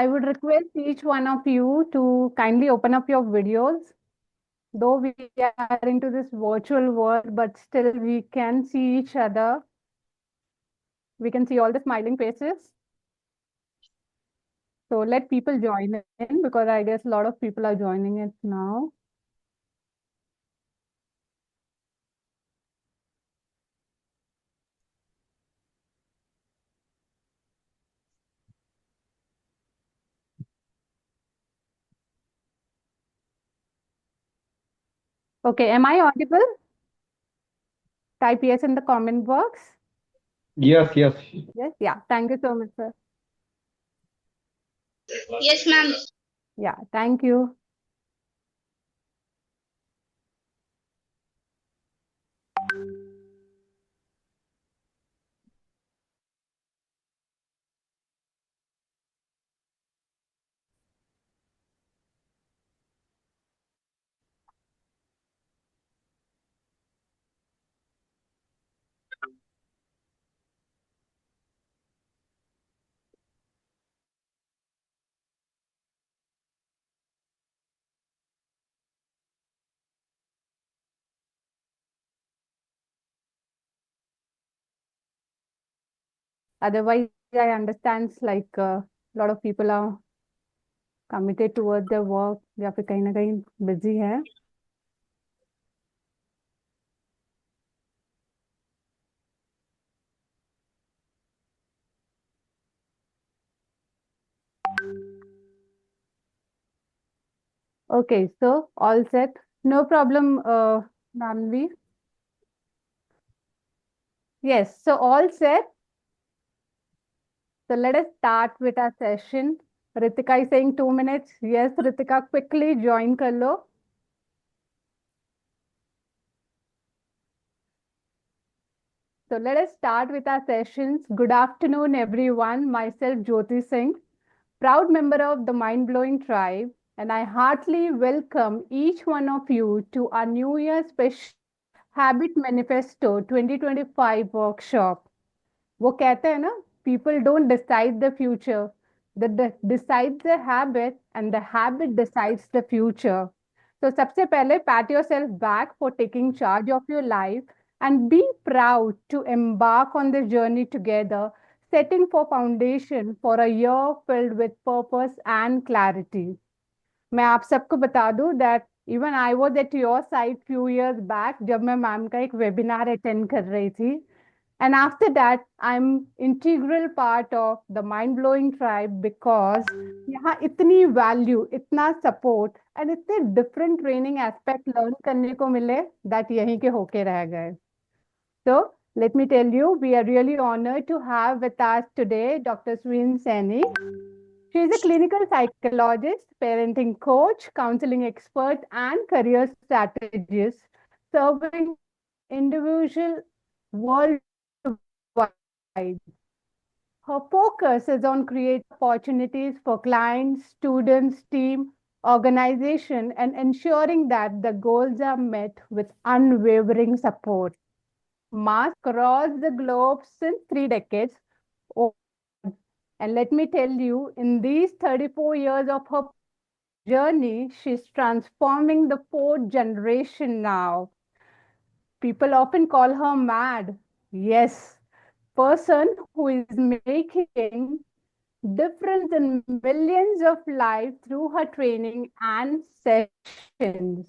I would request each one of you to kindly open up your videos. Though we are into this virtual world, but still we can see each other. We can see all the smiling faces. So let people join in because I guess a lot of people are joining it now. Okay, am I audible? Type yes in the comment box. Yes, yes. Yes, yeah. Thank you so much, sir. Yes, ma'am. Yeah, thank you. Otherwise, I understand like a lot of people are committed towards their work या फिर कहीं ना कहीं busy है. Okay, so all set. No problem, Manvi. Yes, so all set. So let us start with our session. Ritika is saying 2 minutes. Yes, Ritika, quickly join kar lo. So let us start with our sessions. Good afternoon, everyone. Myself, Jyoti Singh, proud member of the Mind Blowing Tribe, and I heartily welcome each one of you to our New Year special Habit Manifesto 2025 workshop. वो कहते हैं ना, people don't decide the future, that decides the habit and the habit decides the future. So सबसे पहले pat yourself back for taking charge of your life and be proud to embark on this journey together, setting for foundation for a year filled with purpose and clarity. मैं आप सबको बता दूं that even I was at your side few years back जब मैं ma'am का एक webinar attend कर रही थी. And after that, I'm integral part of the Mind Blowing Tribe because यहाँ इतनी value, इतना support and इतने different training aspect learn करने को मिले that यहीं के होके रह गए. So let me tell you, we are really honored to have with us today Dr. Swin Saini. She is a clinical psychologist, parenting coach, counseling expert, and career strategist, serving individual worldwide. Her focus is on creating opportunities for clients, students, team, organization, and ensuring that the goals are met with unwavering support. Mass across the globe since 3 decades. Oh, and let me tell you, in these 34 years of her journey, she's transforming the fourth generation now. People often call her mad. Yes, person who is making difference in millions of lives through her training and sessions.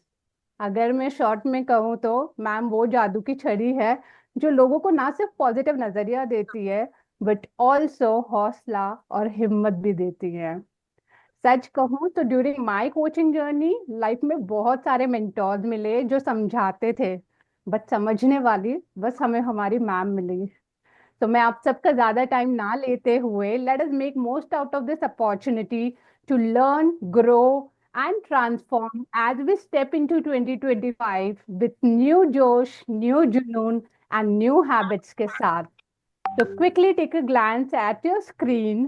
अगर मैं short में कहूँ तो ma'am वो जादू की छड़ी है जो लोगों को ना सिर्फ पॉजिटिव नजरिया देती है बट ऑल्सो हौसला और हिम्मत भी देती है. सच कहूँ तो during my coaching journey life में बहुत सारे मेंटोर्स मिले जो समझाते थे बट समझने वाली बस हमें हमारी मैम मिली. तो मैं आप सबका ज्यादा टाइम ना लेते हुए let us make most out of this opportunity to learn grow and transform as we step into 2025 with new josh, new junoon, and new habits के साथ. So quickly take a glance at your screen.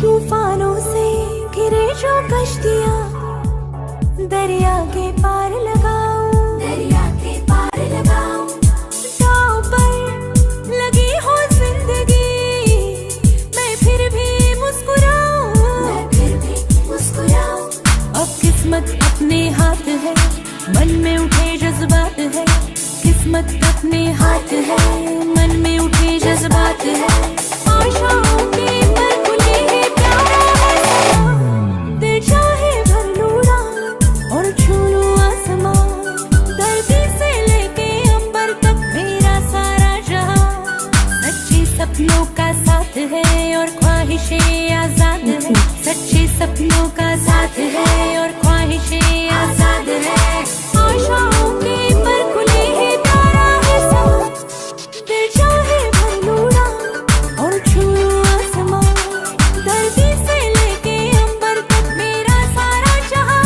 तूफानों से घिरे जो कश्तियां दरिया के पार लगाऊं, दरिया के पार लगाऊं. दांव पर किस्मत अपने हाथ है, मन में उठे जज्बात है, किस्मत अपने हाथ है, मन में उठे जज्बात है, आशाओं के पर खुले है प्यारा है समा, दिल चाहे भर लूड़ा और छू लूं आसमां, धरती से लेके अंबर तक मेरा सारा जहां, सच्चे सपनों का साथ है और ख्वाहिशें आजाद है, सच्चे सपनों का साथ है और ख्वाहिशें आजाद है, आशाओं के पर खुले है प्यारा है समा, दिल चाहे भर लूड़ा और छू लूं आसमां, धरती से लेके अंबर तक मेरा सारा जहां।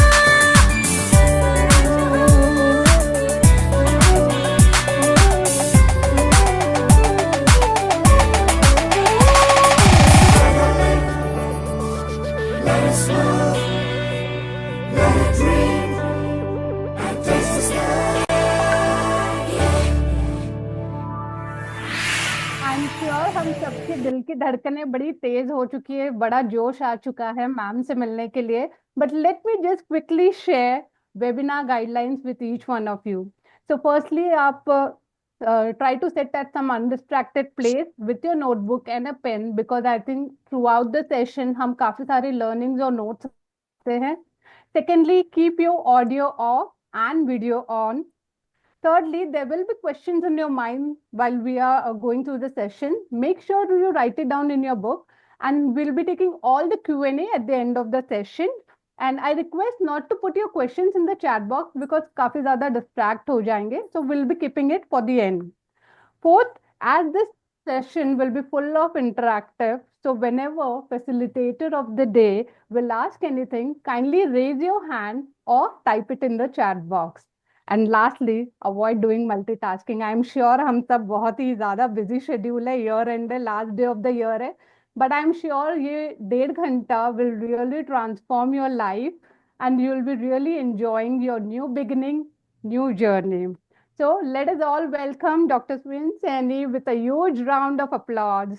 आई एम श्योर हम सबके दिल की धड़कनें बड़ी तेज हो चुकी है, बड़ा जोश आ चुका है मैम से मिलने के लिए. But let me just quickly share webinar guidelines with each one of you. So firstly आप try to sit at some undistracted place with your notebook and a pen, because I think throughout the session हम काफी सारे learnings और notes सकते हैं. Secondly, keep your audio off and video on. Thirdly, there will be questions in your mind while we are going through the session. Make sure you write it down in your book, and we'll be taking all the Q&A at the end of the session. And I request not to put your questions in the chat box because काफी ज़्यादा distract हो जाएंगे. So we'll be keeping it for the end. Fourth, as this session will be full of interactive, so whenever facilitator of the day will ask anything, kindly raise your hand or type it in the chat box. And lastly, avoid doing multitasking. I am sure हम सब बहुत ही ज़्यादा busy schedule है, year end है, last day of the year है, but I am sure ये 1.5 घंटा will really transform your life and you will be really enjoying your new beginning, new journey. So let us all welcome Dr. Swin Saini with a huge round of applause.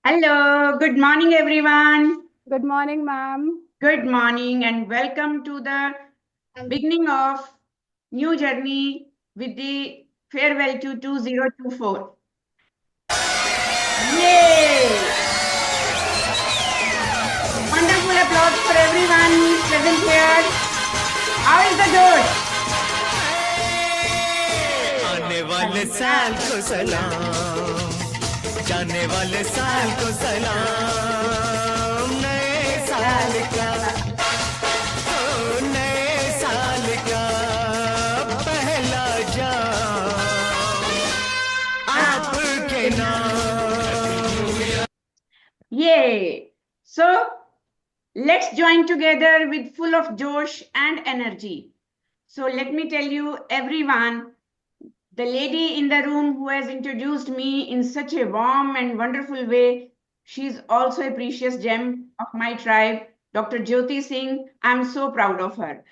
Hello, good morning, everyone. Good morning, ma'am. Good morning, and welcome to the beginning of new journey with the farewell to 2024. Yay! Wonderful applause for everyone who is present here. How is the Josh? आने वाले साल को सलाम, जाने वाले साल को सलाम, नए साल का, ओ नए साल का पहला जाम आपके नाम. Yay! So let's join together with full of josh and energy. So let me tell you, everyone, the lady in the room who has introduced me in such a warm and wonderful way, she's also a precious gem of my tribe, Dr. Jyoti Singh. I'm so proud of her.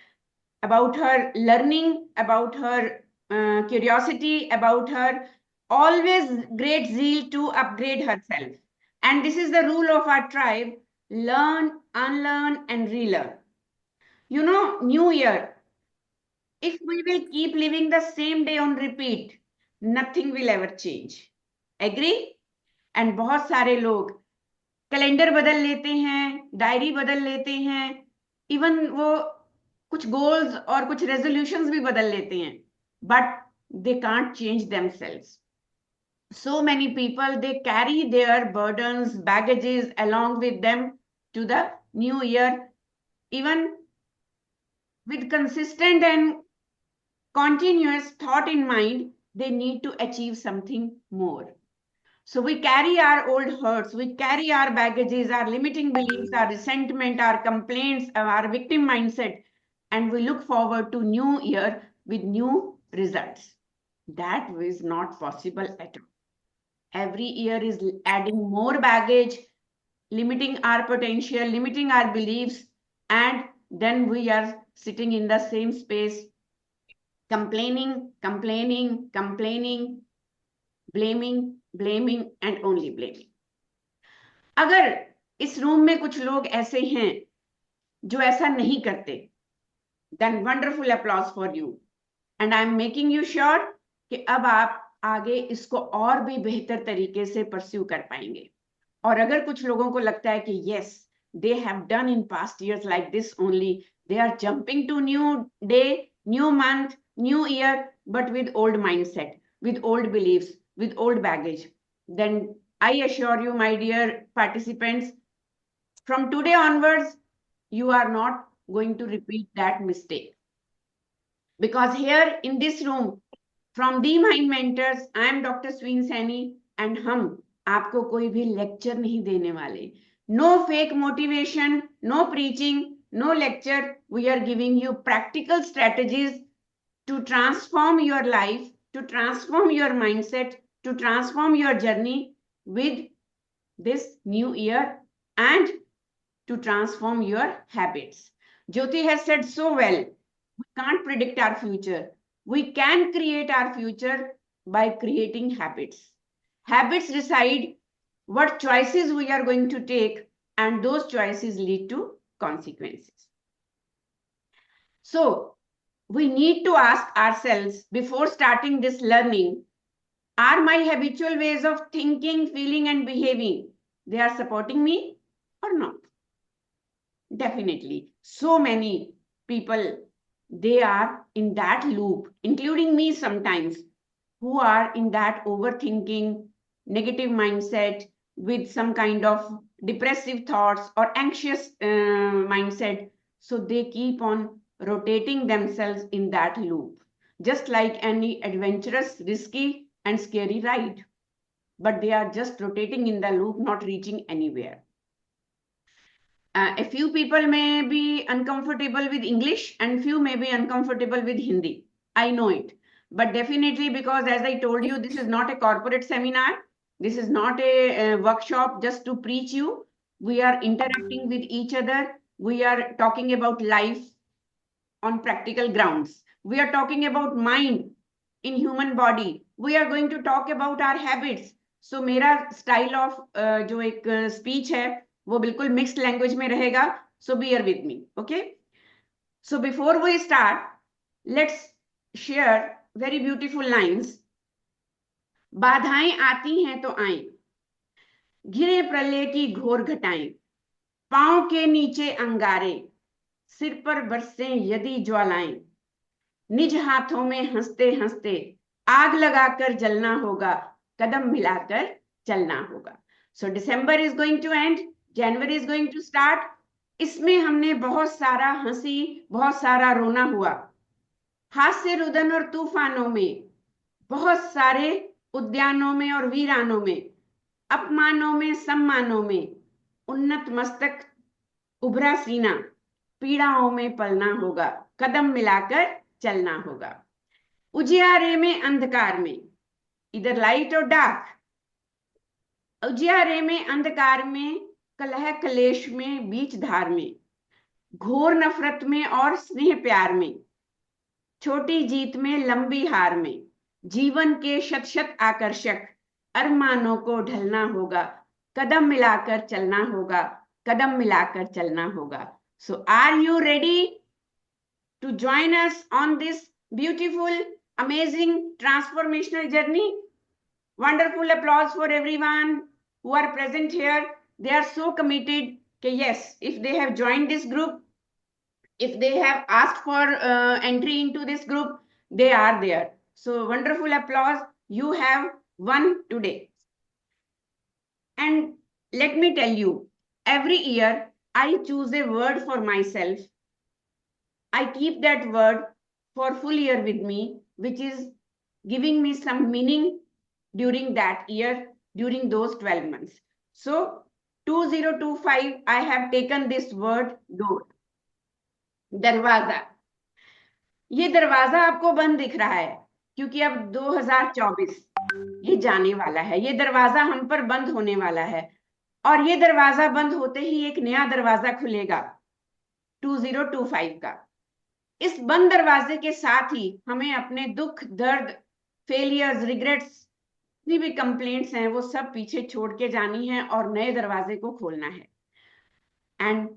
About her learning, about her curiosity, about her always great zeal to upgrade herself. And this is the rule of our tribe: learn, unlearn, and relearn. You know, New Year, if we will keep living the same day on repeat, nothing will ever change. Agree? And बहुत सारे लोग calendar बदल लेते हैं, diary बदल लेते हैं, even वो कुछ गोल्स और कुछ रेजोल्यूशंस भी बदल लेते हैं, but they can't change themselves. So many people, they carry their burdens, baggages along with them to the new year, even with consistent and continuous thought in mind, they need to achieve something more. So we carry our old hurts, we carry our baggages, our limiting beliefs, our resentment, our complaints, our victim mindset, and we look forward to new year with new results. That is not possible at all. Every year is adding more baggage, limiting our potential, limiting our beliefs, and then we are sitting in the same space, complaining, complaining, complaining, blaming, blaming, and only blaming. अगर इस room में कुछ लोग ऐसे हैं जो ऐसा नहीं करते, then wonderful applause for you. And I am making you sure कि अब आप आगे इसको और भी बेहतर तरीके से परस्यू कर पाएंगे. और अगर कुछ लोगों को लगता है कि yes, they have done in past years like this only, they are jumping to new day, new month, new year, but with old mindset, with old beliefs, with old baggage, then I assure you, my dear participants, from today onwards, you are not going to repeat that mistake. Because here in this room, from the Mind Mentors, I am Dr. Sween Saini, and हम आपको कोई भी lecture नहीं देने वाले. No fake motivation, no preaching, no lecture. We are giving you practical strategies to transform your life, to transform your mindset, to transform your journey with this new year, and to transform your habits. Jyoti has said so well, we can't predict our future. We can create our future by creating habits. Habits decide what choices we are going to take, and those choices lead to consequences. So, we need to ask ourselves before starting this learning, are my habitual ways of thinking, feeling, and behaving, they are supporting me or not? Definitely. So many people, they are in that loop, including me sometimes, who are in that overthinking, negative mindset with some kind of depressive thoughts or anxious mindset. So they keep on rotating themselves in that loop, just like any adventurous, risky, and scary ride. But they are just rotating in the loop, not reaching anywhere. A few people may be uncomfortable with English and few may be uncomfortable with Hindi. I know it. But definitely, because as I told you, this is not a corporate seminar. This is not a workshop just to preach you. We are interacting with each other. We are talking about life on practical grounds. We are talking about mind in human body. We are going to talk about our habits. So मेरा style of जो एक speech है, वो बिल्कुल mixed language में रहेगा. So bear with me. Okay, so before we start, let's share very beautiful lines. बाधाएं आती हैं तो आए, घिरे प्रलय की घोर घटाएं, पांव के नीचे अंगारे, सिर पर बरसें यदि ज्वालाएं, निज हाथों में हंसते हंसते आग लगाकर जलना होगा, कदम मिलाकर चलना होगा. So December is going to end, January is going to start. इसमें हमने बहुत सारा हंसी, बहुत सारा रोना हुआ. हास्य रुदन और तूफानों में, बहुत सारे उद्यानों में और वीरानों में, अपमानों में सम्मानों में, उन्नत मस्तक उभरा सीना, पीड़ाओं में पलना होगा, कदम मिलाकर चलना होगा. उजियारे में अंधकार में, इधर लाइट और डार्क, उजियारे में अंधकार में, कलह कलेश में, बीच धार में, घोर नफरत में और स्नेह प्यार में, छोटी जीत में लंबी हार में, जीवन के शत शत आकर्षक अरमानों को ढलना होगा, कदम मिलाकर चलना होगा, कदम मिलाकर चलना होगा. So are you ready to join us on this beautiful, amazing, transformational journey? Wonderful applause for everyone who are present here. They are so committed. Okay, yes, if they have joined this group, if they have asked for entry into this group, they are there. So wonderful applause. You have won today. And let me tell you, every year I choose a word for myself. I keep that word for full year with me, which is giving me some meaning during that year, during those 12 months. So 2025, I have taken this word door. दरवाजा. ये दरवाजा आपको बंद दिख रहा है क्योंकि अब 2024 ये जाने वाला है. ये दरवाजा हम पर बंद होने वाला है और ये दरवाजा बंद होते ही एक नया दरवाजा खुलेगा 2025 का. इस बंद दरवाजे के साथ ही हमें अपने दुख, दर्द, फेलियर्स, रिग्रेट्स, जितनी भी कंप्लेंट्स हैं वो सब पीछे छोड़ के जानी है और नए दरवाजे को खोलना है. And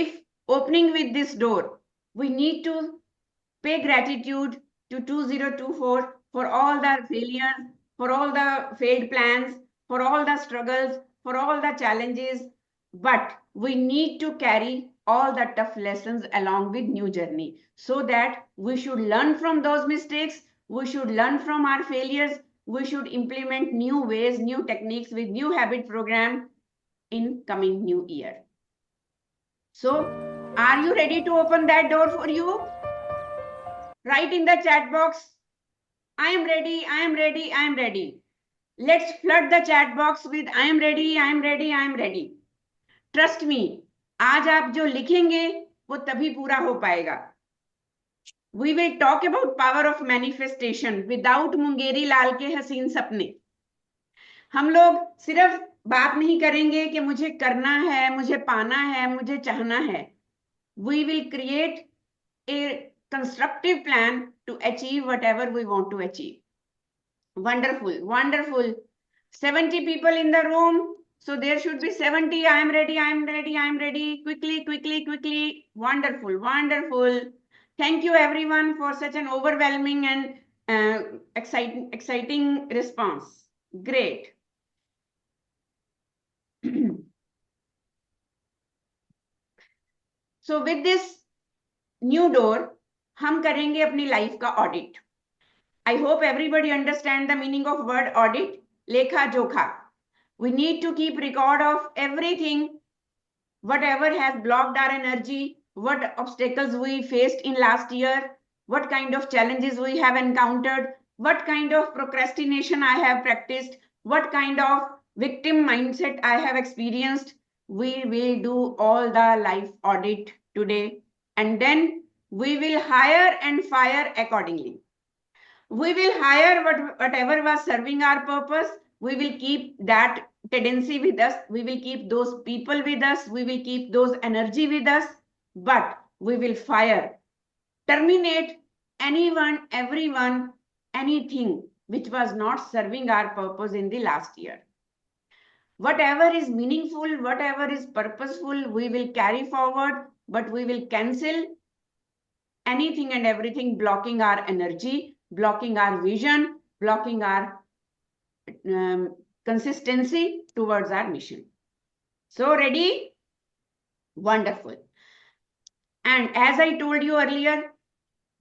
if opening with this door, we need to pay gratitude to 2024 for all the failures, for all the failed plans, for all the struggles, for all the challenges. But we need to carry all the tough lessons along with new journey, so that we should learn from those mistakes, we should learn from our failures, we should implement new ways, new techniques with new habit program in coming new year. So, are you ready to open that door for you? Write in the chat box, I am ready, I am ready, I am ready. Let's flood the chat box with I am ready, I am ready, I am ready. Trust me, आज आप जो लिखेंगे वो तभी पूरा हो पाएगा. We will talk about power of manifestation without Mungeri लाल के हसीन सपने. हम लोग सिर्फ बात नहीं करेंगे कि मुझे करना है, मुझे पाना है, मुझे चाहना है. We will create a constructive plan to achieve whatever we want to achieve. Wonderful, wonderful. 70 people in the room. So there should be 70. I am ready, I am ready, I am ready. Quickly, quickly, quickly. Wonderful, wonderful. Thank you everyone for such an overwhelming and exciting response. Great. So with this new door, हम करेंगे अपनी life का audit. I hope everybody understand the meaning of word audit. Lekha jokha. We need to keep record of everything, whatever has blocked our energy, what obstacles we faced in last year, what kind of challenges we have encountered, what kind of procrastination I have practiced, what kind of victim mindset I have experienced. We will do all the life audit today, and then we will hire and fire accordingly. We will hire whatever was serving our purpose. We will keep that tendency with us. We will keep those people with us. We will keep those energy with us. But we will fire, terminate anyone, everyone, anything which was not serving our purpose in the last year. Whatever is meaningful, whatever is purposeful, we will carry forward, but we will cancel anything and everything blocking our energy, blocking our vision, blocking our consistency towards our mission. So ready? Wonderful. And as I told you earlier,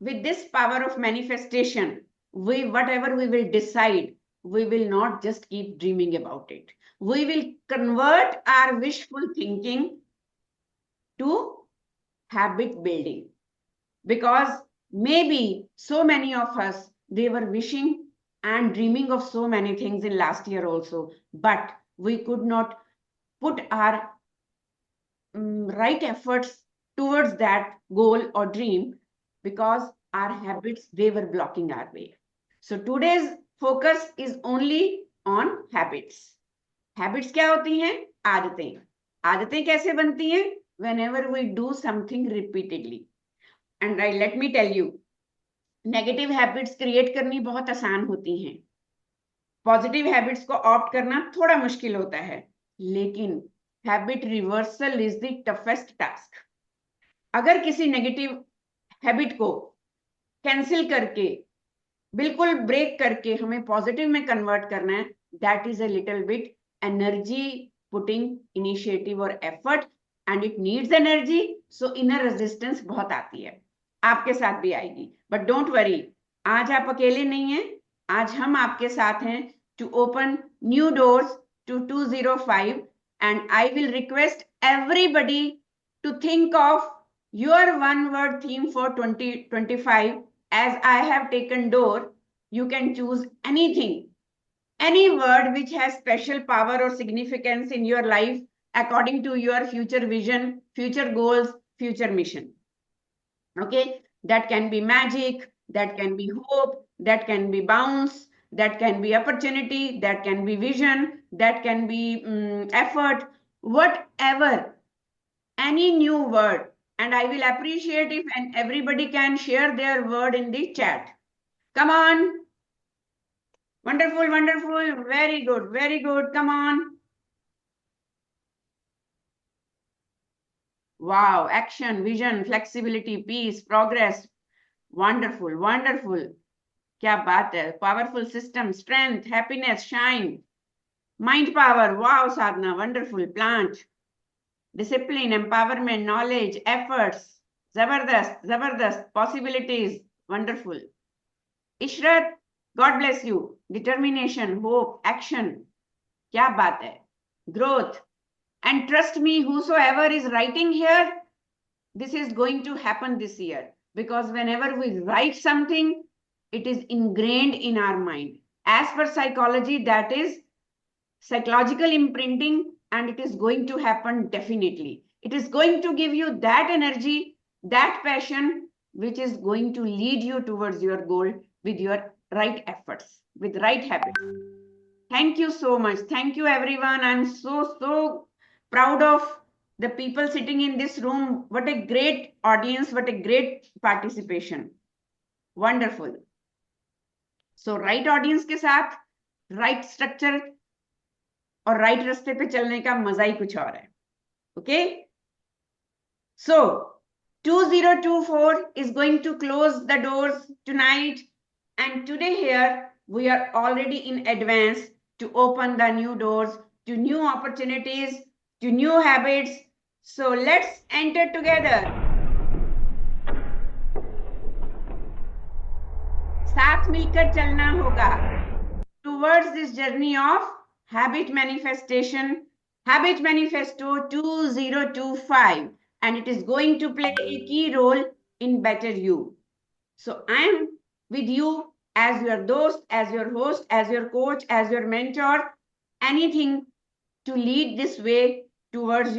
with this power of manifestation, whatever we will decide, we will not just keep dreaming about it. We will convert our wishful thinking to habit building. Because maybe so many of us, they were wishing and dreaming of so many things in last year also, but we could not put our right efforts towards that goal or dream because our habits, they were blocking our way. So today's focus is only on habits. Habits क्या होती हैं? आदतें. आदतें कैसे बनती हैं? Whenever we do something repeatedly. And let me tell you, negative habits create करनी बहुत आसान होती हैं. पॉजिटिव हैबिट्स को ऑप्ट करना थोड़ा मुश्किल होता है, लेकिन habit reversal is the toughest task. अगर किसी नेगेटिव हैबिट को कैंसिल करके, बिल्कुल ब्रेक करके हमें पॉजिटिव में कन्वर्ट करना है, that is a little bit energy putting initiative और effort, and it needs energy. So inner resistance बहुत आती है, आपके साथ भी आएगी. बट डोंट वरी, आज आप अकेले नहीं हैं, आज हम आपके साथ हैं to open new doors to 205. And I will request everybody to think of your one word theme for 2025. As I have taken door, you can choose anything, any word which has special power or significance in your life according to your future vision, future goals, future mission. Okay, that can be magic, that can be hope, that can be bounce, that can be opportunity, that can be vision, that can be effort, whatever, any new word. And I will appreciate if everybody can share their word in the chat. Come on. Wonderful, wonderful, very good, very good. Come on. Wow, action, vision, flexibility, peace, progress. Wonderful, wonderful. क्या बात है. Powerful system, strength, happiness, shine. Mind power, wow, Sadhana, wonderful. Plant. Discipline, empowerment, knowledge, efforts. Zabardast, Zabardast. Possibilities, wonderful. Ishrat, God bless you. Determination, hope, action. क्या बात है. Growth. And trust me, whosoever is writing here, this is going to happen this year. Because whenever we write something, it is ingrained in our mind. As per psychology, that is psychological imprinting, and it is going to happen definitely. It is going to give you that energy, that passion, which is going to lead you towards your goal with your right efforts, with right habits. Thank you so much. Thank you, everyone. I'm so proud of the people sitting in this room. What a great audience, what a great participation. Wonderful. So right audience के साथ right structure और right रास्ते पे चलने का मजा ही कुछ और है. Okay? So 2024 is going to close the doors tonight, and today here we are already in advance to open the new doors to new opportunities, to new habits. So let's enter together. साथ मिलकर चलना होगा towards this journey of habit manifestation, Habit Manifesto 2025, and it is going to play a key role in Better You. So I am with you as your dost, as your host, as your coach, as your mentor, anything to lead this way towards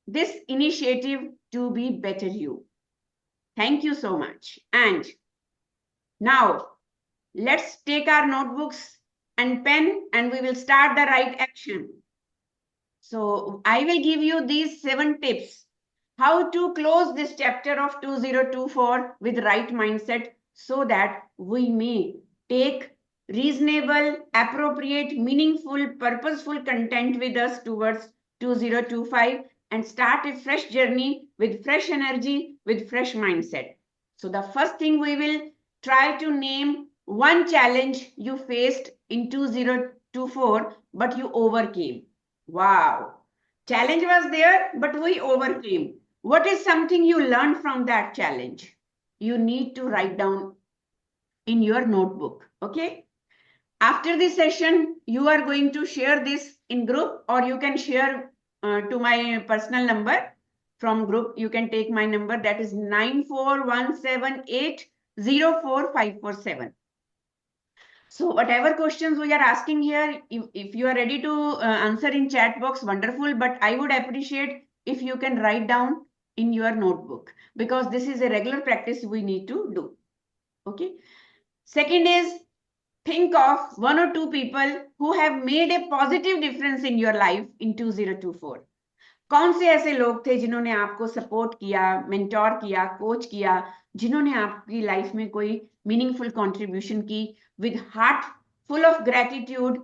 this initiative to be Better You. Thank you so much. And now let's take our notebooks and pen, and we will start the right action. So I will give you these 7 tips how to close this chapter of 2024 with right mindset, so that we may take reasonable, appropriate, meaningful, purposeful content with us towards 2025 and start a fresh journey with fresh energy, with fresh mindset. So the first thing, we will try to name one challenge you faced in 2024, but you overcame. Wow. Challenge was there, but we overcame. What is something you learned from that challenge? You need to write down in your notebook. Okay. After this session, you are going to share this in group, or you can share to my personal number from group. You can take my number, that is 9417804547. So whatever questions we are asking here, if you are ready to answer in chat box, wonderful. But I would appreciate if you can write down in your notebook, because this is a regular practice we need to do. Okay. Second is, think of 1 or 2 people who have made a positive difference in your life in 2024. कौन से ऐसे लोग थे जिन्होंने आपको support किया, mentor किया, coach किया, जिन्होंने आपकी लाइफ में कोई मीनिंगफुल कंट्रीब्यूशन की, with heart full of gratitude?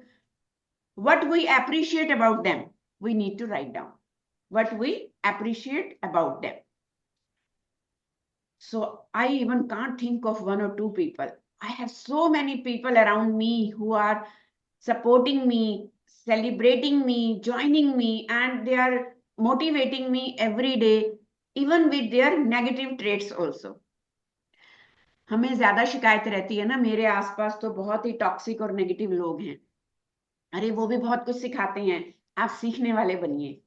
What we appreciate about them, we need to write down what we appreciate about them. So I even can't think of 1 or 2 people. I have so many people around me who are supporting me, celebrating me, joining me, and they are motivating me every day, even with their negative traits also. हमें ज्यादा शिकायत रहती है ना, मेरे आसपास तो बहुत ही टॉक्सिक और नेगेटिव लोग हैं. अरे वो भी बहुत कुछ सिखाते हैं, आप सीखने वाले बनिए.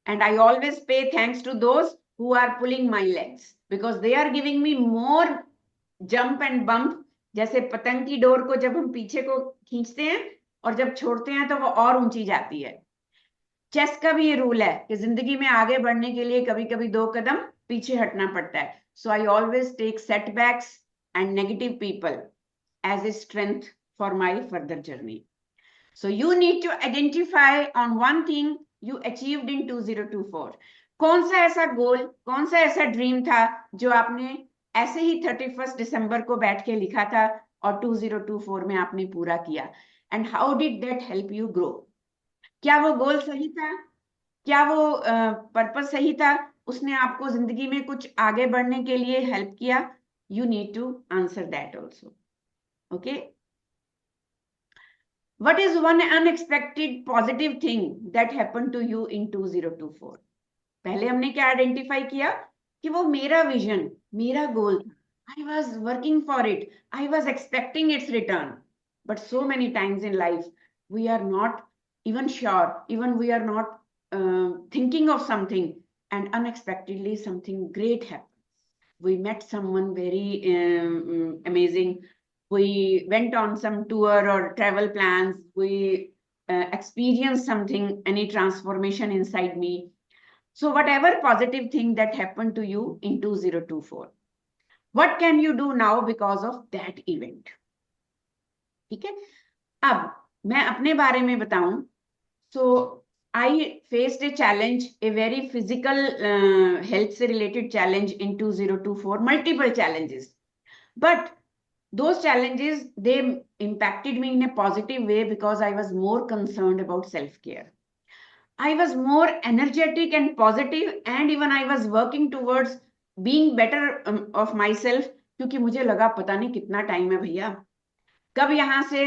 And I always pay thanks to those who are pulling my legs, because they are giving me more jump and bump. जैसे पतंग की डोर को जब हम पीछे को खींचते हैं और जब छोड़ते हैं तो वो और ऊंची जाती है. चेस का भी ये रूल है कि जिंदगी में आगे बढ़ने के लिए कभी कभी 2 कदम पीछे हटना पड़ता है. So I always take setbacks and negative people as a strength for my further journey. So you need to identify on one thing you achieved in 2024. कौन सा ऐसा गोल, कौन सा ऐसा ड्रीम था जो आपने ऐसे ही 31 दिसंबर को बैठ के लिखा था और 2024 में आपने पूरा किया. And how did that help you grow? क्या वो गोल सही था? क्या वो पर्पस सही था? उसने आपको जिंदगी में कुछ आगे बढ़ने के लिए हेल्प किया? You need to answer that also. Okay. What is one unexpected positive thing that happened to you in 2024? पहले हमने क्या आइडेंटिफाई किया कि वो मेरा विजन, मेरा गोल था. I was working for it. I was expecting its return. But so many times in life, we are not even sure, even we are not thinking of something, and unexpectedly something great happens. We met someone very amazing. We went on some tour or travel plans. We experienced something, any transformation inside me. So whatever positive thing that happened to you in 2024, what can you do now because of that event? ठीक है. अब मैं अपने बारे में बताऊं. So I faced a challenge, a very physical health se related challenge in 2024, multiple challenges. But those challenges, they impacted me in a positive way because I was more concerned about self-care. I was more energetic and positive, and even I was working towards being better of myself, क्योंकि मुझे लगा पता नहीं कितना time है भैया, कब यहाँ से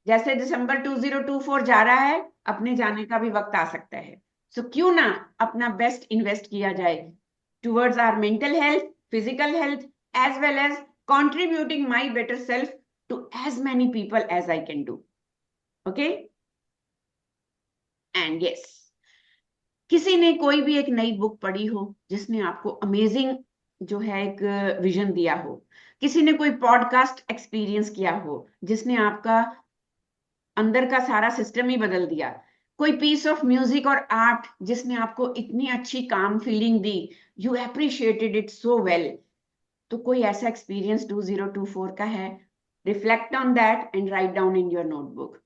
जैसे दिसंबर 2024 जा रहा है, अपने जाने का भी वक्त आ सकता है. सो क्यों ना अपना बेस्ट इन्वेस्ट किया जाए towards our mental health, physical health, as well as contributing my better self to as many people as I can do. Okay? And yes, किसी ने कोई भी एक नई बुक पढ़ी हो जिसने आपको अमेजिंग जो है एक विजन दिया हो, किसी ने कोई पॉडकास्ट एक्सपीरियंस किया हो जिसने आपका अंदर का सारा सिस्टम ही बदल दिया, कोई पीस ऑफ म्यूजिक और आर्ट जिसने आपको इतनी अच्छी काम feeling the, you appreciated it so well. तो कोई ऐसा एक्सपीरियंस 2024 का है? Reflect on that and write down in your notebook.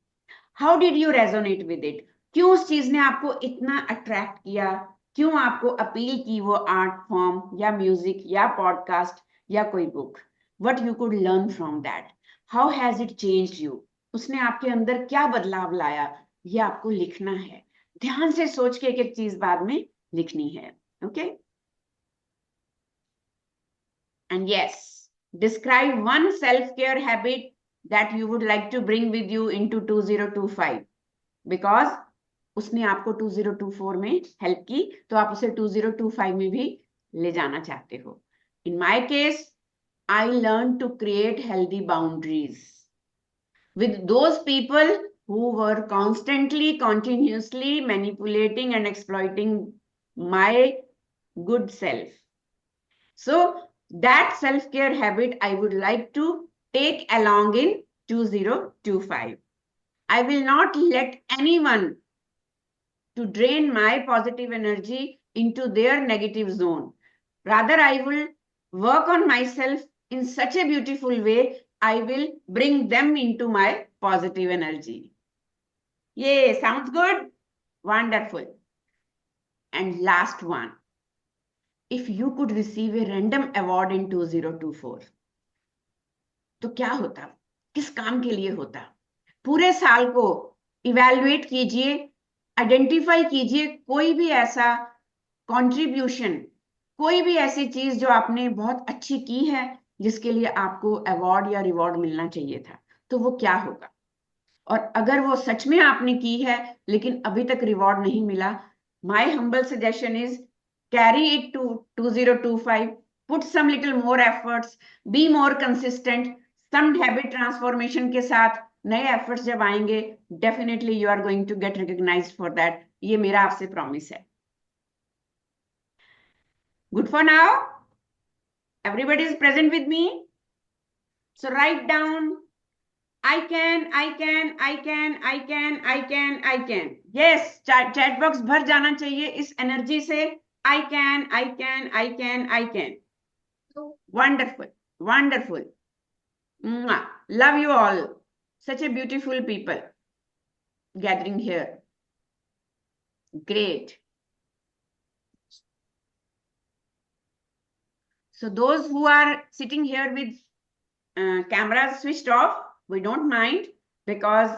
How did you resonate with it? क्यों उस चीज ने आपको इतना अट्रैक्ट किया? क्यों आपको अपील की वो आर्ट फॉर्म या म्यूजिक या पॉडकास्ट या कोई book? What you could learn from that? How has it changed you? उसने आपके अंदर क्या बदलाव लाया? ये आपको लिखना है. ध्यान से सोच के एक एक चीज बाद में लिखनी है. Okay. And yes, describe one self-care habit that you would like to bring with you into 2025. Because उसने आपको 2024 में हेल्प की, तो आप उसे 2025 में भी ले जाना चाहते हो. In my case, I learned to create healthy boundaries with those people who were constantly, continuously manipulating and exploiting my good self. So that self-care habit I would like to take along in 2025. I will not let anyone to drain my positive energy into their negative zone. Rather, I will work on myself in such a beautiful way, I will bring them into my positive energy. Yay, sounds good? Wonderful. And last one. If you could receive a random award in 2024, तो क्या होता? किस काम के लिए होता? पूरे साल को इवैल्यूएट कीजिए, आइडेंटिफाई कीजिए कोई भी ऐसा कंट्रीब्यूशन, कोई भी ऐसी चीज जो आपने बहुत अच्छी की है जिसके लिए आपको अवार्ड या रिवॉर्ड मिलना चाहिए था, तो वो क्या होगा? और अगर वो सच में आपने की है लेकिन अभी तक रिवॉर्ड नहीं मिला, my humble suggestion is carry it to 2025, put some little more efforts, be more consistent. Some habit transformation के साथ नए efforts जब आएंगे, definitely you are going to get recognized for that. ये मेरा आपसे promise है. Good for now? Everybody is present with me? So write down, I can, I can, I can, I can, I can, I can. Yes, chat box भर जाना चाहिए इस energy से. I can, I can, I can, I can. Wonderful, wonderful. Mwah. Love you all. Such a beautiful people gathering here. Great. So those who are sitting here with cameras switched off, we don't mind, because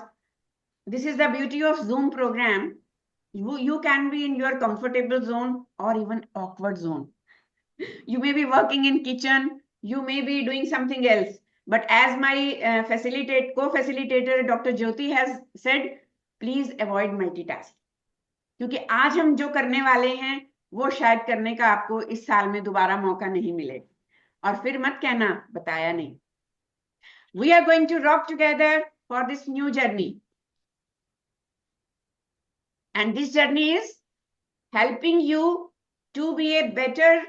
this is the beauty of Zoom program. You can be in your comfortable zone or even awkward zone. You may be working in kitchen, you may be doing something else. But as my co-facilitator Dr. Jyoti has said, please avoid multitasking. क्योंकि आज हम जो करने वाले हैं वो शायद करने का आपको इस साल में दोबारा मौका नहीं मिले, और फिर मत कहना बताया नहीं. We are going to rock together for this new journey. And this journey is helping you to be a better,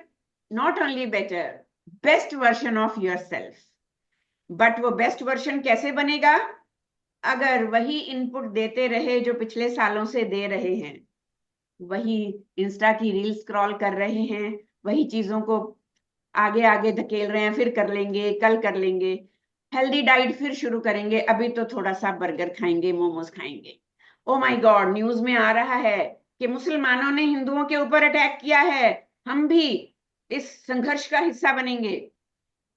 not only better, best version of yourself. But वो best version कैसे बनेगा? अगर वही इनपुट देते रहे जो पिछले सालों से दे रहे हैं, वही इंस्टा की रील स्क्रॉल कर रहे हैं, वही चीजों को आगे आगे धकेल रहे हैं, फिर कर लेंगे, कल कर लेंगे, हेल्दी डाइट फिर शुरू करेंगे, अभी तो थोड़ा सा बर्गर खाएंगे, मोमोज खाएंगे. ओ माय गॉड, न्यूज में आ रहा है कि मुसलमानों ने हिंदुओं के ऊपर अटैक किया है, हम भी इस संघर्ष का हिस्सा बनेंगे.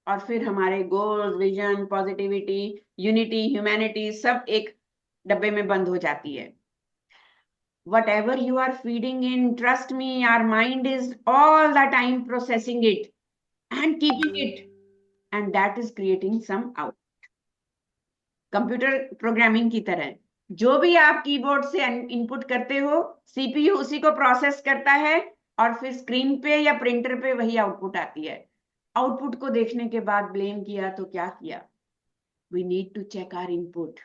और फिर हमारे goals, vision, positivity, unity, humanity सब एक डब्बे में बंद हो जाती है. Whatever you are feeding in, trust me, our mind is all the time processing it and keeping it, and that is creating some out. Computer programming की तरह जो भी आप कीबोर्ड से इनपुट करते हो, सीपीयू उसी को प्रोसेस करता है और फिर स्क्रीन पे या प्रिंटर पे वही आउटपुट आती है. आउटपुट को देखने के बाद ब्लेम किया तो क्या किया? We need to check our input.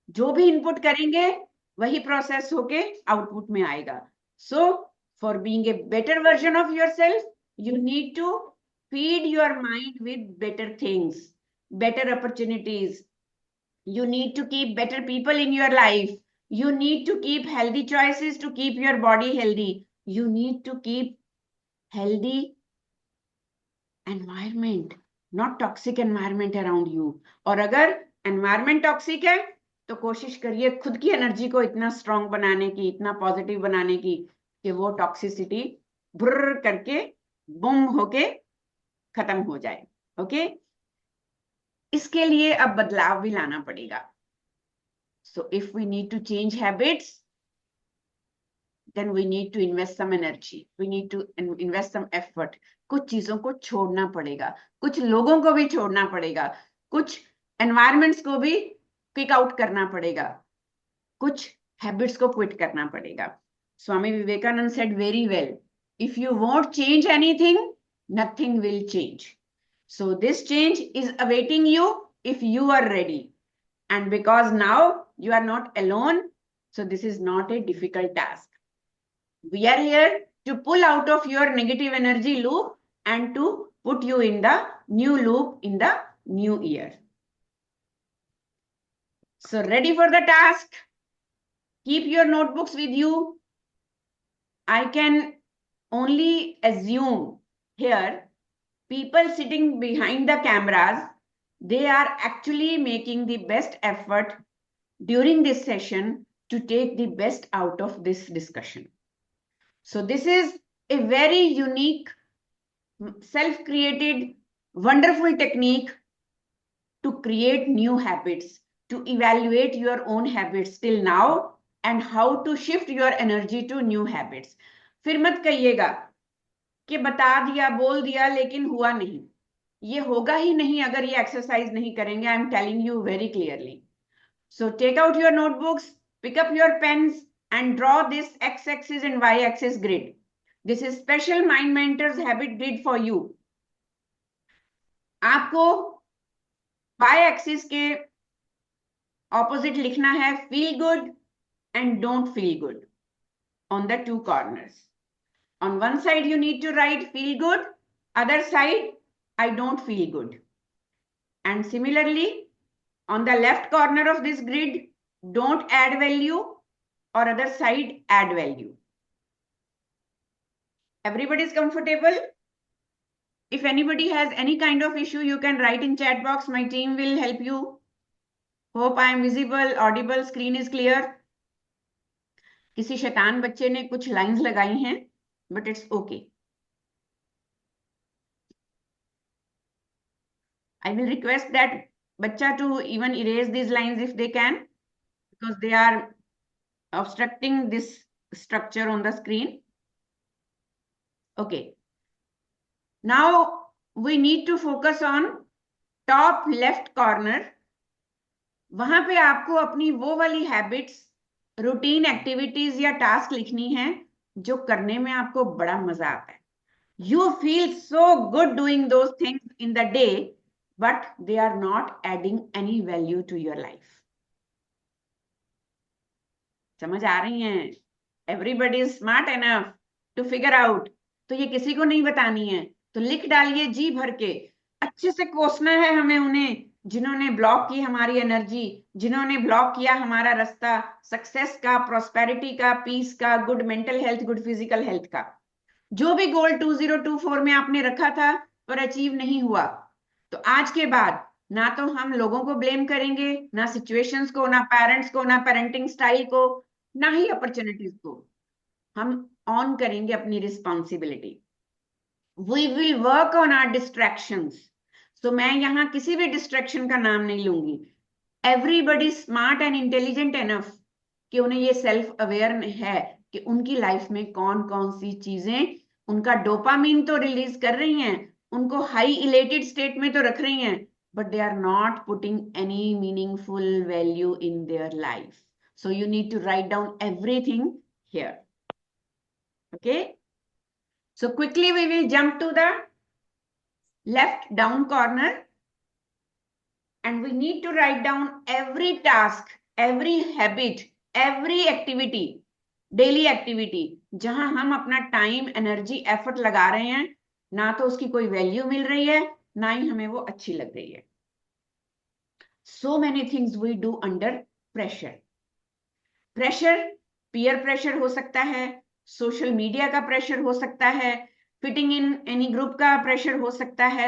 जो भी इनपुट करेंगे वही प्रोसेस होके आउटपुट में आएगा. So for being a better version of yourself, you need to feed your mind with better things, better opportunities. You need to keep better people in your life. You need to keep healthy choices to keep your body healthy. You need to keep healthy environment, not toxic environment around you. और अगर environment toxic है तो कोशिश करिए खुद की energy को इतना स्ट्रॉन्ग बनाने की, इतना पॉजिटिव बनाने की कि वो टॉक्सिसिटी ब्र करके बुम होके खत्म हो जाए. ओके, इसके लिए अब बदलाव भी लाना पड़ेगा. So if we need to change habits, then we need to invest some energy, we need to invest some effort. कुछ चीजों को छोड़ना पड़ेगा, कुछ लोगों को भी छोड़ना पड़ेगा, कुछ एनवायरमेंट्स को भी किक आउट करना पड़ेगा, कुछ हैबिट्स को क्विट करना पड़ेगा. Swami Vivekananda said very well, if you won't change anything, nothing will change. So this change is awaiting you if you are ready. And because now you are not alone, so this is not a difficult task. We are here to pull out of your negative energy loop and to put you in the new loop in the new year. So ready for the task? Keep your notebooks with you. I can only assume here, people sitting behind the cameras, they are actually making the best effort during this session to take the best out of this discussion. So this is a very unique, self-created, wonderful technique to create new habits, to evaluate your own habits till now and how to shift your energy to new habits. फिर मत कहिएगा कि बता दिया, बोल दिया, लेकिन हुआ नहीं. ये होगा ही नहीं अगर ये एक्सरसाइज नहीं करेंगे. I am telling you very clearly. So take out your notebooks, pick up your pens and draw this X axis and Y axis grid. This is special mind mentors habit grid for you. आपको Y axis के opposite लिखना है feel good and don't feel good on the two corners. On one side, you need to write feel good. Other side, I don't feel good. And similarly, on the left corner of this grid, don't add value, or other side, add value. Everybody is comfortable? If anybody has any kind of issue, you can write in chat box. My team will help you. Hope I am visible, audible, screen is clear. किसी शैतान बच्चे ने कुछ lines लगाई हैं, but it's okay. I will request that bacha to even erase these lines if they can, because they are obstructing this structure on the screen. Okay. Now we need to focus on top left corner. वहां पे आपको अपनी वो वाली habits, routine activities या task लिखनी है जो करने में आपको बड़ा मजा आता है. You feel so good doing those things in the day, but they are not adding any value to your life. समझ आ रही हैं? Everybody is smart enough to figure out. तो ये किसी को नहीं बतानी है, तो लिख डालिए जी भर के. अच्छे से कोसना है हमें उन्हें जिन्होंने ब्लॉक की हमारी एनर्जी, जिन्होंने ब्लॉक किया हमारा रास्ता सक्सेस का, प्रॉस्पेरिटी का, पीस का, good mental health, good physical health का. जो भी गोल 2024 में आपने रखा था पर अचीव नहीं हुआ, तो आज के बाद ना तो हम लोगों को ब्लेम करेंगे, ना सिचुएशंस को, ना पेरेंट्स को, ना पेरेंटिंग स्टाइल को, ना ही अपॉर्चुनिटीज को. हम ऑन करेंगे अपनी responsibility. We will work on our distractions. तो मैं यहाँ किसी भी डिस्ट्रैक्शन का नाम नहीं लूंगी. Everybody smart and intelligent enough कि उन्हें ये सेल्फ अवेयर है कि उनकी लाइफ में कौन कौन सी चीजें उनका डोपामीन तो रिलीज कर रही हैं, उनको हाई इलेटेड स्टेट में तो रख रही हैं, but they are not putting any meaningful value in their life. So you need to write down everything here. Okay, so quickly we will jump to the left down corner and we need to write down every task, every habit, every activity, daily activity जहां हम अपना time, energy, effort लगा रहे हैं, ना तो उसकी कोई वैल्यू मिल रही है, ना ही हमें वो अच्छी लग रही है. So many things we do under pressure. Pressure, peer pressure हो सकता है, सोशल मीडिया का प्रेशर हो सकता है, फिटिंग इन एनी ग्रुप का प्रेशर हो सकता है,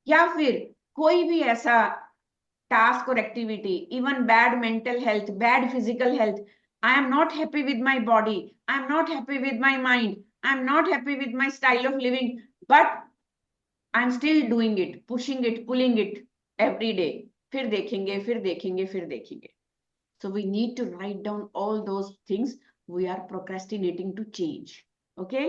या फिर कोई भी ऐसा टास्क और activity, even bad mental health, bad physical health. I am not happy with my body, I am not happy with my mind, I am not happy with my style of living, but I am still doing it, pushing it, pulling it every day. फिर देखेंगे, फिर देखेंगे, फिर देखेंगे. So we need to write down all those things we are procrastinating to change. Okay,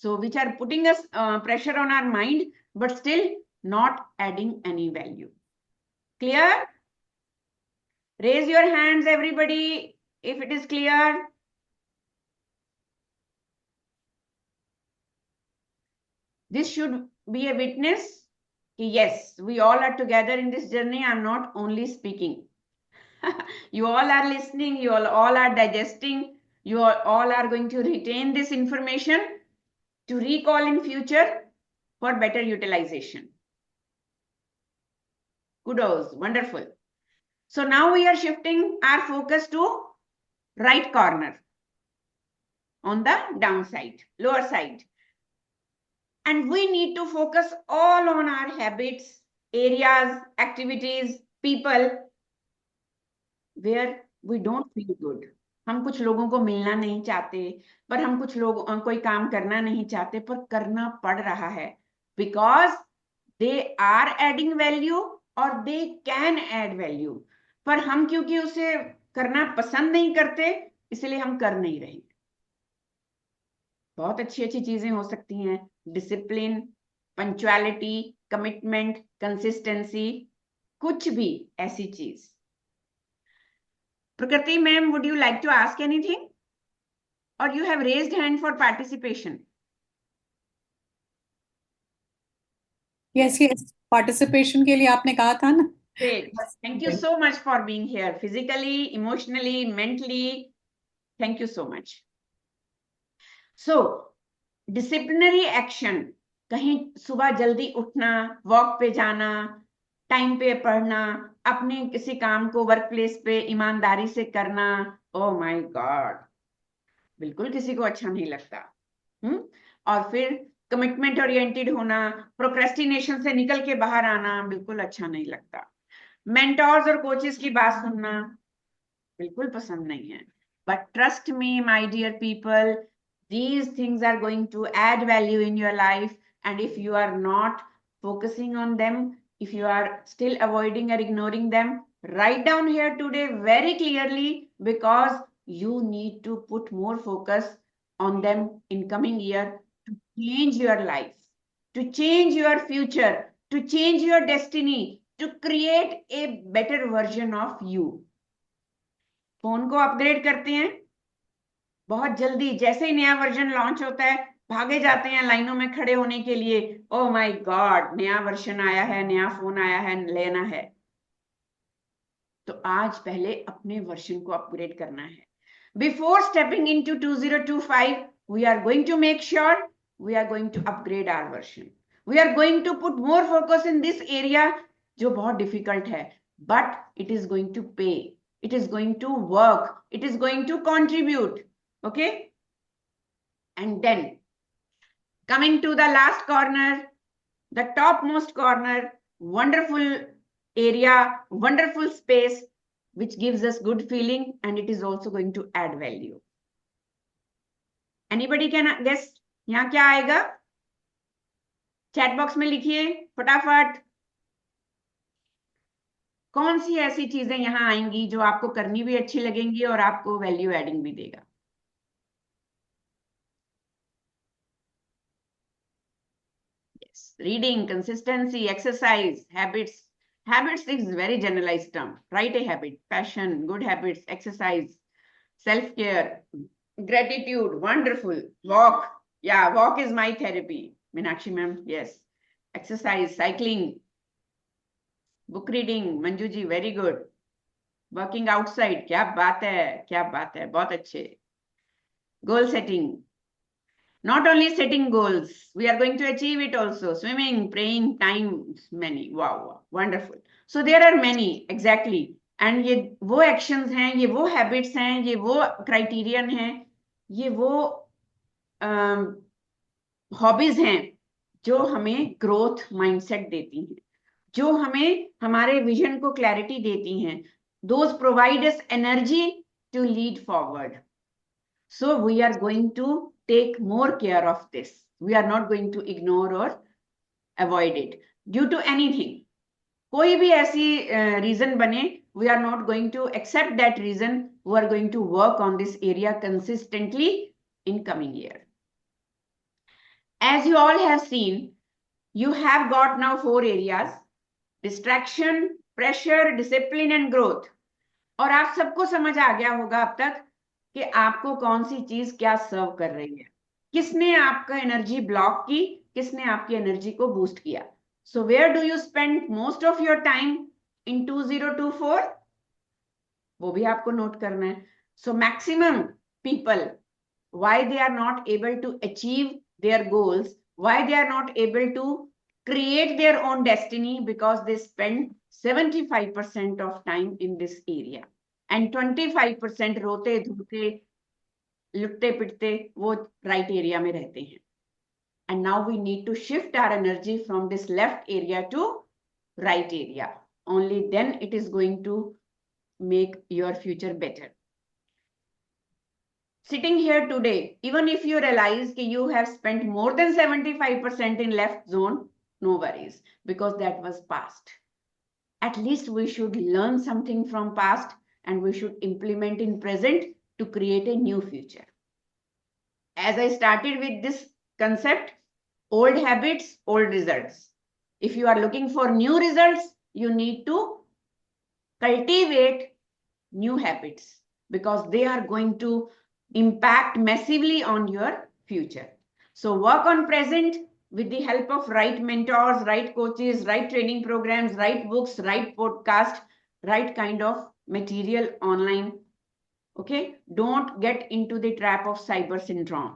so which are putting us pressure on our mind, but still not adding any value. Clear? Raise your hands, everybody, if it is clear. This should be a witness. Yes, we all are together in this journey. I'm not only speaking. You all are listening, you all are digesting, you all are going to retain this information to recall in future for better utilization. Kudos, wonderful. So now we are shifting our focus to right corner on the downside, lower side. And we need to focus all on our habits, areas, activities, people where we don't feel good. हम कुछ लोगों को मिलना नहीं चाहते, पर हम कुछ लोग कोई काम करना नहीं चाहते, पर करना पड़ रहा है because they are adding value or they can add value. पर हम क्योंकि उसे करना पसंद नहीं करते, इसलिए हम कर नहीं रहे. बहुत अच्छी अच्छी चीजें हो सकती हैं, डिसिप्लिन, पंक्चुअलिटी, कमिटमेंट, कंसिस्टेंसी, कुछ भी ऐसी चीज. Prakriti ma'am, would you like to ask anything? Or you have raised hand for participation? Yes, yes. Participation के लिए आपने कहा था ना. Great. Thank you so much for being here. Physically, emotionally, mentally. Thank you so much. So, disciplinary action. कहीं सुबह जल्दी उठना, वॉक पे जाना, टाइम पे पढ़ना, अपने किसी काम को वर्क प्लेस पे ईमानदारी से करना. ओ माय गॉड, बिल्कुल किसी को अच्छा नहीं लगता. और फिर कमिटमेंट ओरिएंटेड होना, प्रोक्रेस्टिनेशन से निकल के बाहर आना, बिल्कुल अच्छा नहीं लगता. मेंटोर्स और कोचेस की बात सुनना बिल्कुल पसंद नहीं है. But trust me my dear people, these things are going to add value in your life, and if you are not focusing on them, if you are still avoiding or ignoring them, write down here today very clearly, because you need to put more focus on them in coming year to change your life, to change your future, to change your destiny, to create a better version of you. Phone को upgrade करते हैं बहुत जल्दी, जैसे ही नया version launch होता है भागे जाते हैं लाइनों में खड़े होने के लिए, ओ माय गॉड नया वर्जन आया है, नया फोन आया है, लेना है। तो आज पहले अपने वर्जन को अपग्रेड करना है। Before stepping into 2025, we are going to make sure we are going to upgrade our version. We are going to put more focus in this area जो बहुत difficult है, but it is going to pay. It is going to work. It is going to contribute. Okay? And then coming to the last corner, the topmost corner, wonderful area, wonderful space, which gives us good feeling, and it is also going to add value. Anybody can guess यहाँ क्या आएगा? Chat box में लिखिए फटाफट। कौन सी ऐसी चीजें यहाँ आएंगी जो आपको करनी भी अच्छी लगेंगी और आपको वैल्यू एडिंग भी देगा? Yes, reading, consistency, exercise, habits. Habits is very generalized term. Write a habit, passion, good habits, exercise, self-care, gratitude, wonderful. Walk. Yeah, walk is my therapy. Meenakshi ma'am, yes. Exercise, cycling, book reading, Manju ji, very good. Working outside, क्या बात है, बहुत अच्छे. Goal setting. Not only setting goals, we are going to achieve it also. Swimming, praying, times many. Wow, wonderful. So there are many, exactly. And ये वो actions हैं, ये वो habits हैं, ये वो criterion हैं, ये वो hobbies हैं जो हमें growth mindset देती हैं, जो हमें हमारे vision को clarity देती हैं. Those provide us energy to lead forward. So we are going to take more care of this. We are not going to ignore or avoid it due to anything. कोई भी ऐसी reason बने, we are not going to accept that reason. We are going to work on this area consistently in coming year. As you all have seen, you have got now 4 areas: distraction, pressure, discipline and growth. और आप सबको समझ आ गया होगा अब तक कि आपको कौन सी चीज क्या सर्व कर रही है, किसने आपका एनर्जी ब्लॉक की, किसने आपकी एनर्जी को बूस्ट किया. So where do you spend most of your time in 2024? वो भी आपको नोट करना है. So maximum people, why they are not able to achieve their goals, why they are not able to create their own destiny? Because they spend 75% of time in this area and 25% रोते धोते लुटते पिटते वो right area में रहते हैं. And now we need to shift our energy from this left area to right area. Only then it is going to make your future better. Sitting here today, even if you realize that you have spent more than 75% in left zone, no worries, because that was past. At least we should learn something from past and we should implement in present to create a new future. As I started with this concept, old habits, old results. If you are looking for new results, you need to cultivate new habits because they are going to impact massively on your future. So work on present with the help of right mentors, right coaches, right training programs, right books, right podcast, right kind of material online. Okay, don't get into the trap of cyber syndrome.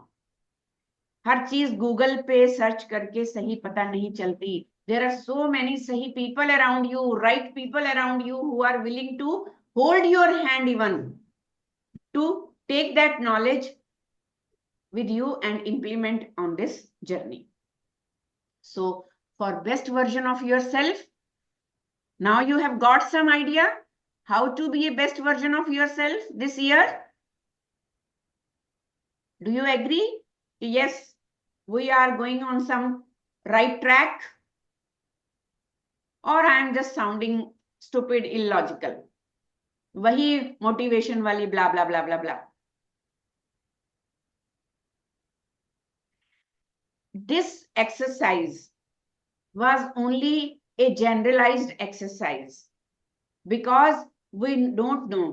हर चीज Google पे search करके सही पता नहीं चलती. There are so many सही people around you, right people around you who are willing to hold your hand even to take that knowledge with you and implement on this journey. So for best version of yourself, now you have got some idea how to be a best version of yourself this year. Do you agree? Yes, we are going on some right track, or I am just sounding stupid, illogical. वही motivation वाली ब्ला ब्ला ब्ला ब्ला ब्ला. This exercise was only a generalized exercise because we don't know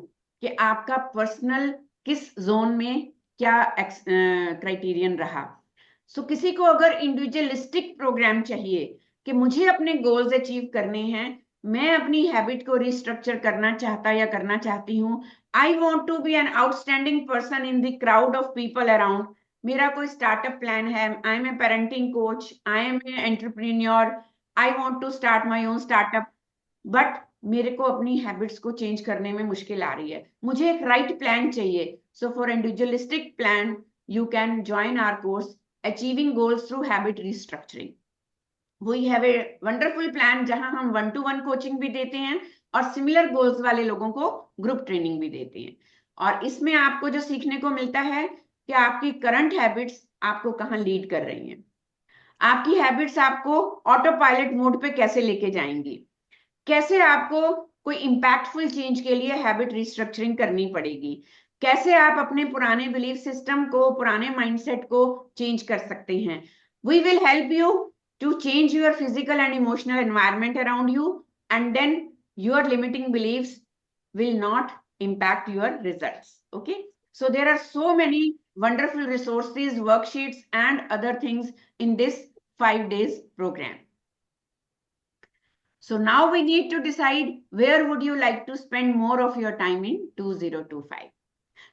कि आपका personal किस zone में क्या criterion रहा. सो किसी को अगर इंडिविजुअलिस्टिक प्रोग्राम चाहिए कि मुझे अपने गोल्स अचीव करने हैं, मैं अपनी हैबिट को रिस्ट्रक्चर करना चाहता या करना चाहती हूँ, I want to be an outstanding person in the crowd of people around, मेरा कोई स्टार्टअप प्लान है, I am a parenting coach, I am an entrepreneur, I want to start my own startup, but मेरे को अपनी habits को change करने में मुश्किल आ रही है, मुझे एक राइट प्लान चाहिए. So for individualistic plan you can join our course Achieving Goals Through Habit Restructuring. We have a wonderful plan जहां हम 1-to-1 कोचिंग भी देते हैं और सिमिलर गोल्स वाले लोगों को ग्रुप ट्रेनिंग भी देते हैं. और इसमें आपको जो सीखने को मिलता है कि आपकी करंट हैबिट्स आपको कहां लीड कर रही हैं, आपकी हैबिट्स आपको ऑटो पायलट मोड पे कैसे लेके जाएंगी, कैसे आपको कोई इंपैक्टफुल चेंज के लिए हैबिट रिस्ट्रक्चरिंग करनी पड़ेगी, कैसे आप अपने पुराने बिलीफ सिस्टम को, पुराने माइंडसेट को चेंज कर सकते हैं. We will help you to change your physical and emotional environment around you and then your limiting beliefs will not impact your results. Okay, so there are so many wonderful resources, worksheets and other things in this 5 days program. So now we need to decide where would you like to spend more of your time in 2025.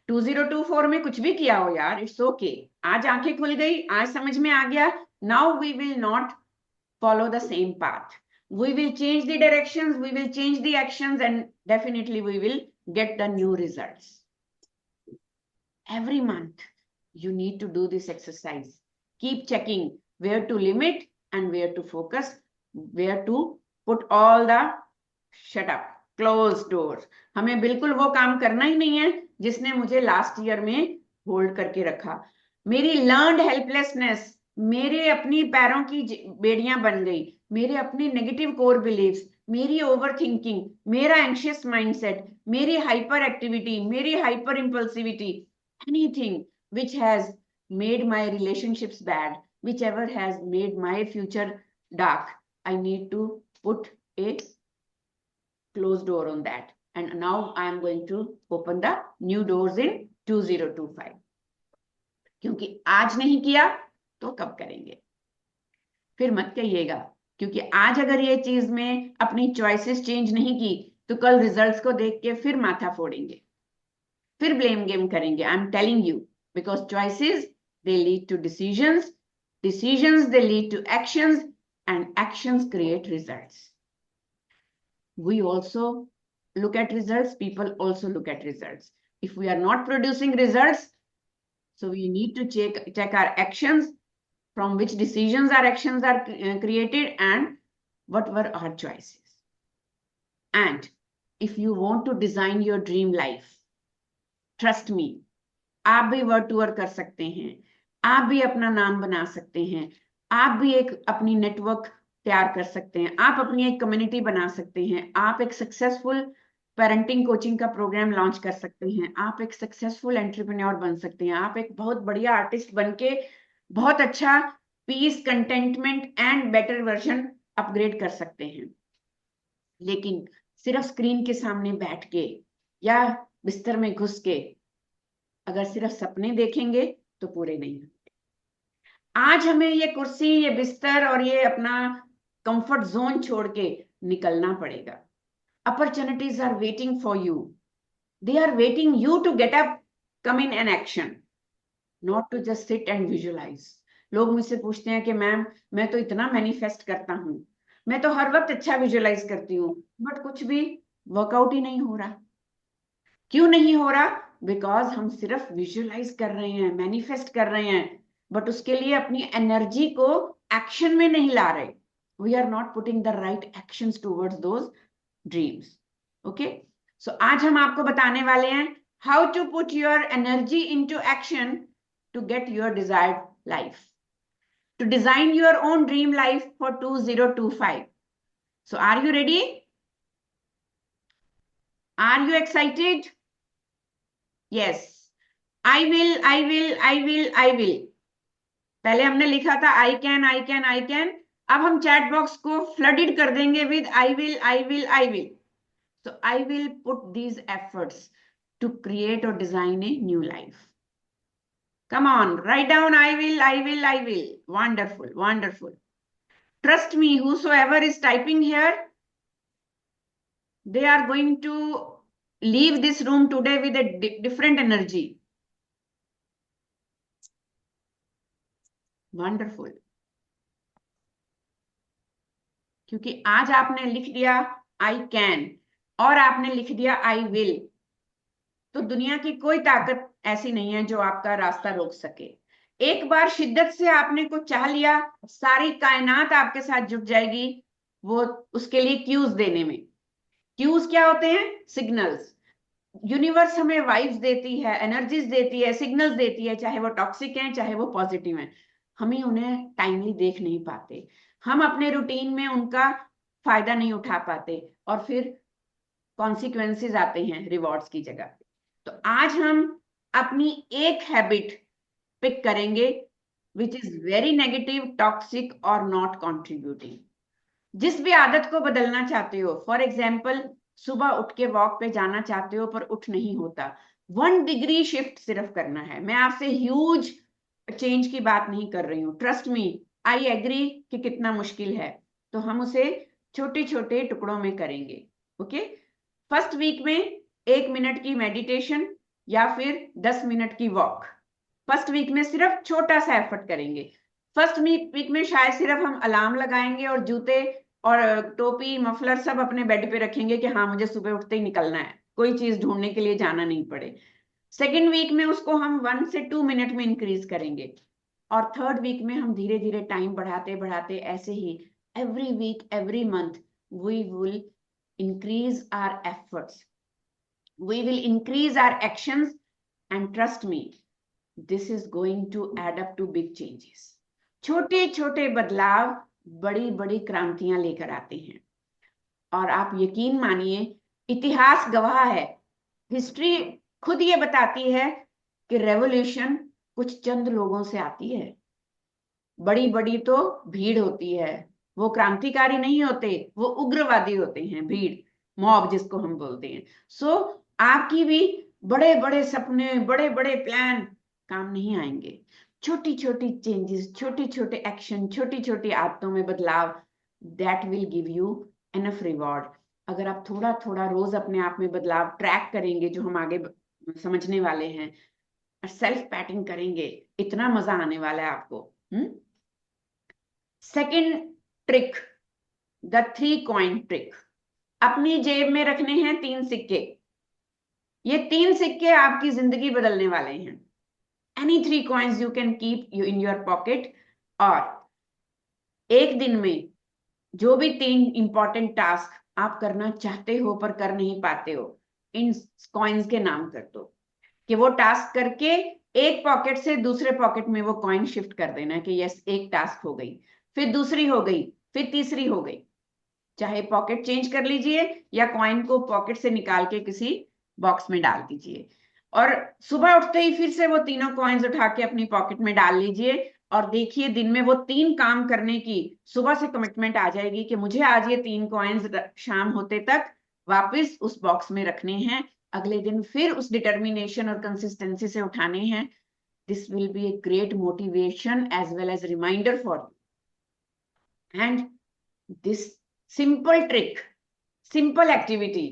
2024 में कुछ भी किया हो यार, it's okay. आज आंखें खुल गई, आज समझ में आ गया. Now we will not follow the same path. We will change the directions, we will change the actions, and definitely we will get the new results. Every month, you need to do this exercise. Keep checking where to limit and where to focus, where to put all the shut up, closed doors. हमें बिल्कुल वो काम करना ही नहीं है जिसने मुझे last year में होल्ड करके रखा. मेरी लर्नड हेल्पलेसनेस मेरे अपनी पैरों की बेड़ियां बन गई, मेरे अपने नेगेटिव कोर बिलीव्स, मेरी ओवर थिंकिंग, मेरा एंशियस माइंडसेट, मेरी हाइपर एक्टिविटी, मेरी hyper impulsivity, anything which has made my relationships bad, whichever has made my future dark, I need to put a closed door on that. And now I am going to open the new doors in 2025. क्योंकि आज नहीं किया तो कब करेंगे? फिर मत कहिएगा, क्योंकि आज अगर ये चीज में अपनी चॉइसेस चेंज नहीं की तो कल रिजल्ट्स को देख के फिर माथा फोड़ेंगे, फिर ब्लेम गेम करेंगे. I am telling you, because choices they lead to decisions, decisions they lead to actions, and actions create results. We also look at results, people also look at results. If we are not producing results, so we need to check our actions, from which decisions our actions are created, and what were our choices. And if you want to design your dream life, trust me, आप भी word tour कर सकते हैं, आप भी अपना नाम बना सकते हैं, आप भी एक अपनी नेटवर्क तैयार कर सकते हैं, आप अपनी एक कम्युनिटी बना सकते हैं, आप एक सक्सेसफुल पेरेंटिंग कोचिंग का प्रोग्राम लॉन्च कर सकते हैं, आप एक सक्सेसफुल एंटरप्रेन्योर बन सकते हैं, आप एक बहुत बढ़िया आर्टिस्ट बनके बहुत अच्छा peace, contentment and better version upgrade कर सकते हैं. लेकिन सिर्फ स्क्रीन के सामने बैठ के या बिस्तर में घुस के अगर सिर्फ सपने देखेंगे तो पूरे नहीं होंगे. आज हमें ये कुर्सी, ये बिस्तर और ये अपना कंफर्ट जोन छोड़ के निकलना पड़ेगा. Opportunities are waiting for you. They are waiting you to get up, come in and action, not to just sit and visualize. लोग मुझसे पूछते हैं कि मैम मैं तो इतना मैनिफेस्ट करता हूँ, मैं तो हर वक्त अच्छा विजुअलाइज करती हूँ, बट कुछ भी वर्कआउट ही नहीं हो रहा. क्यों नहीं हो रहा? बिकॉज हम सिर्फ विजुअलाइज कर रहे हैं, मैनिफेस्ट कर रहे हैं, बट उसके लिए अपनी एनर्जी को एक्शन में नहीं ला रहे. We are not putting the right actions towards those dreams. Okay, so आज हम आपको बताने वाले हैं how to put your energy into action to get your desired life, to design your own dream life for 2025. So are you ready? Are you excited? Yes. I will, I will, I will, I will. पहले हमने लिखा था I can, I can, I can. अब हम chat box को flooded कर देंगे with I will, I will, I will. So I will put these efforts to create or design a new life. Come on, write down I will, I will, I will. Wonderful, wonderful. Trust me, whosoever is typing here, they are going to leave this room today with a different energy. Wonderful. क्योंकि आज आपने लिख दिया I can और आपने लिख दिया I will, तो दुनिया की कोई ताकत ऐसी नहीं है जो आपका रास्ता रोक सके। एक बार शिद्दत से आपने कुछ चाह लिया, सारी कायनात आपके साथ जुट जाएगी वो उसके लिए क्यूज देने में। क्यूज क्या होते हैं? सिग्नल्स। यूनिवर्स हमें वाइब्स देती है, एनर्जीज देती है, सिग्नल्स देती है, चाहे वो टॉक्सिक हैं चाहे वो पॉजिटिव हैं। हमें उन्हें टाइमली देख नहीं पाते, हम अपने रूटीन में उनका फायदा नहीं उठा पाते और फिर कॉन्सिक्वेंसेस आते हैं रिवॉर्ड्स की जगह पे। तो आज हम अपनी एक हैबिट पिक करेंगे which is very negative, toxic और नॉट कॉन्ट्रीब्यूटिंग। जिस भी आदत को बदलना चाहते हो, फॉर एग्जाम्पल सुबह उठ के वॉक पे जाना चाहते हो पर उठ नहीं होता, 1 डिग्री शिफ्ट सिर्फ करना है। मैं आपसे ह्यूज चेंज की बात नहीं कर रही हूँ, ट्रस्ट मी, आई एग्री कि कितना मुश्किल है, तो हम उसे छोटे छोटे टुकड़ों में करेंगे। ओके, फर्स्ट वीक में 1 मिनट की मेडिटेशन या फिर 10 मिनट की वॉक। फर्स्ट वीक में सिर्फ छोटा सा एफर्ट करेंगे। फर्स्ट वीक में शायद सिर्फ हम अलार्म लगाएंगे और जूते और टोपी मफलर सब अपने बेड पे रखेंगे कि हाँ मुझे सुबह उठते ही निकलना है, कोई चीज ढूंढने के लिए जाना नहीं पड़े। सेकेंड वीक में उसको हम 1 से 2 मिनट में इंक्रीज करेंगे और थर्ड वीक में हम धीरे धीरे टाइम बढ़ाते बढ़ाते ऐसे ही every week, every month, we will increase our efforts. We will increase our actions and trust me, this is going to add up to big changes. छोटे छोटे बदलाव बड़ी बड़ी क्रांतियां लेकर आते हैं और आप यकीन मानिए, इतिहास गवाह है, हिस्ट्री खुद ये बताती है कि रेवोल्यूशन कुछ चंद लोगों से आती है। बड़ी बड़ी तो भीड़ होती है, वो क्रांतिकारी नहीं होते, वो उग्रवादी होते हैं, भीड़, मॉब जिसको हम बोलते हैं। सो आपकी भी बड़े बड़े सपने, बड़े बड़े प्लान काम नहीं आएंगे। छोटी छोटी चेंजेस, छोटे छोटे एक्शन, छोटी छोटी आदतों में बदलाव, that will give you enough reward. अगर आप थोड़ा थोड़ा रोज अपने आप में बदलाव ट्रैक करेंगे, जो हम आगे समझने वाले हैं, सेल्फ पैटिंग करेंगे, इतना मजा आने वाला है आपको। Second trick, the 3 coin trick. अपनी जेब में रखने हैं 3 सिक्के। ये 3 सिक्के आपकी जिंदगी बदलने वाले हैं। Any 3 coins you can keep you in your pocket, और एक दिन में जो भी 3 इंपॉर्टेंट टास्क आप करना चाहते हो पर कर नहीं पाते हो, इन कॉइन्स के नाम कर दो कि वो टास्क करके एक पॉकेट से दूसरे पॉकेट में वो कॉइन शिफ्ट कर देना कि यस, एक टास्क हो गई, फिर दूसरी हो गई, फिर तीसरी हो गई। चाहे पॉकेट चेंज कर लीजिए या कॉइन को पॉकेट से निकाल के किसी बॉक्स में डाल दीजिए और सुबह उठते ही फिर से वो तीनों कॉइन्स उठा के अपनी पॉकेट में डाल लीजिए और देखिए दिन में वो 3 काम करने की सुबह से कमिटमेंट आ जाएगी कि मुझे आज ये 3 कॉइन्स शाम होते तक वापस उस बॉक्स में रखने हैं, अगले दिन फिर उस डिटर्मिनेशन और कंसिस्टेंसी से उठाने हैं। This will be a great motivation as well as reminder for you. And this simple trick, simple activity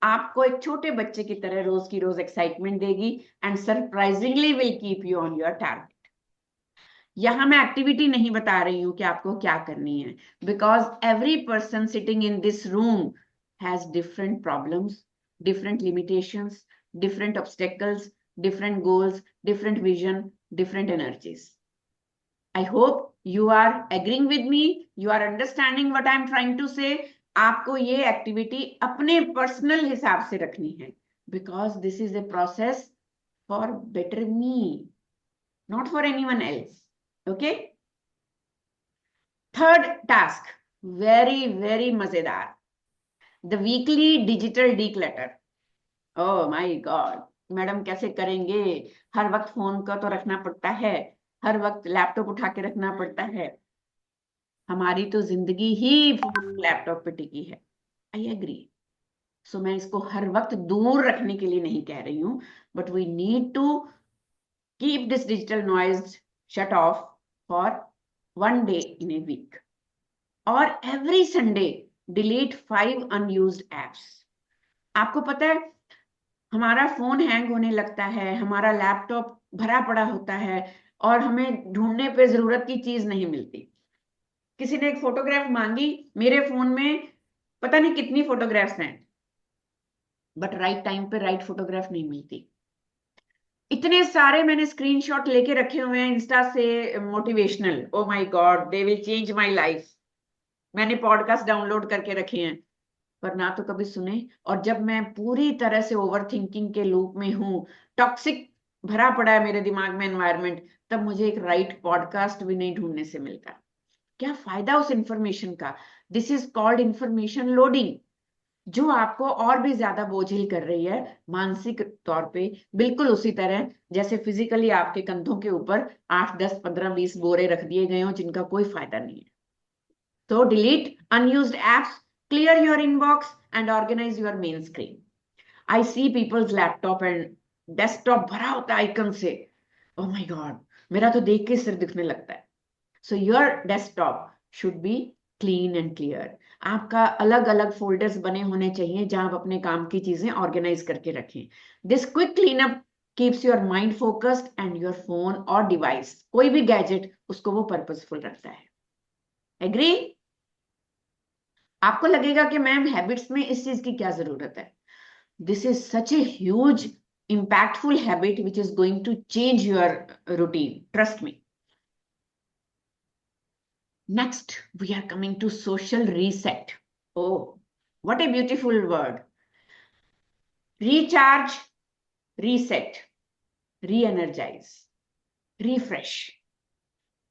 आपको एक छोटे बच्चे की तरह रोज की रोज एक्साइटमेंट देगी and surprisingly will keep you on your target. यहां मैं एक्टिविटी नहीं बता रही हूं कि आपको क्या करनी है, because every person sitting in this room has different problems, different limitations, different obstacles, different goals, different vision, different energies. I hope you are agreeing with me, you are understanding what I am trying to say. आपको ये activity अपने personal हिसाब से रखनी है, because this is a process for better me, not for anyone else. Okay? Third task, very, very मजेदार, the weekly digital declutter. Oh my God, madam कैसे करेंगे? हर वक्त फोन का तो रखना पड़ता है, हर वक्त लैपटॉप उठा के रखना पड़ता है। हमारी तो जिंदगी ही फोन लैपटॉप पे टिकी है। I agree. सो मैं इसको हर वक्त दूर रखने के लिए नहीं कह रही हूँ, but we need to keep this digital noise shut off for 1 day in a week, और every Sunday delete 5 unused apps. आपको पता है, हमारा फोन हैंग होने लगता है, हमारा लैपटॉप भरा पड़ा होता है, और हमें ढूंढने पे जरूरत की चीज नहीं मिलती। किसी ने एक फोटोग्राफ मांगी, मेरे फोन में पता नहीं कितनी फोटोग्राफ्स हैं, बट राइट टाइम पे राइट फोटोग्राफ नहीं मिलती। इतने सारे मैंने स्क्रीनशॉट लेके रखे हुए हैं इंस्टा से motivational, oh my God, they will change my life. मैंने पॉडकास्ट डाउनलोड करके रखे हैं, पर ना तो कभी सुने। और जब मैं पूरी तरह से ओवर थिंकिंग के लूप में हूँ, टॉक्सिक भरा पड़ा है मेरे दिमाग में एनवायरनमेंट, तब मुझे एक राइट पॉडकास्ट भी नहीं ढूंढने से मिलता। क्या फायदा उस इंफॉर्मेशन का? This is called information loading, जो आपको और भी ज्यादा बोझिल कर रही है मानसिक तौर पे, बिल्कुल उसी तरह जैसे फिजिकली आपके कंधों के ऊपर 8, 10, 15, 20 बोरे रख दिए गए हो जिनका कोई फायदा नहीं है। तो delete unused apps, clear your inbox and organize your main screen. I see people's laptop and desktop भरा होता है आइकन से। Oh my God, मेरा तो देख के सिर दुखने लगता है। So your desktop should be clean and clear. आपका अलग अलग फोल्डर्स बने होने चाहिए जहां आप अपने काम की चीजें ऑर्गेनाइज करके रखें। This quick cleanup keeps your mind focused and your phone or device, कोई भी गैजेट, उसको वो पर्पसफुल रखता है। एग्री? आपको लगेगा कि मैम हैबिट्स में इस चीज की क्या जरूरत है? This is such a huge impactful habit which is going to change your routine, trust me. Next we are coming to social reset. Oh, what a beautiful word. Recharge, reset, re-energize, refresh.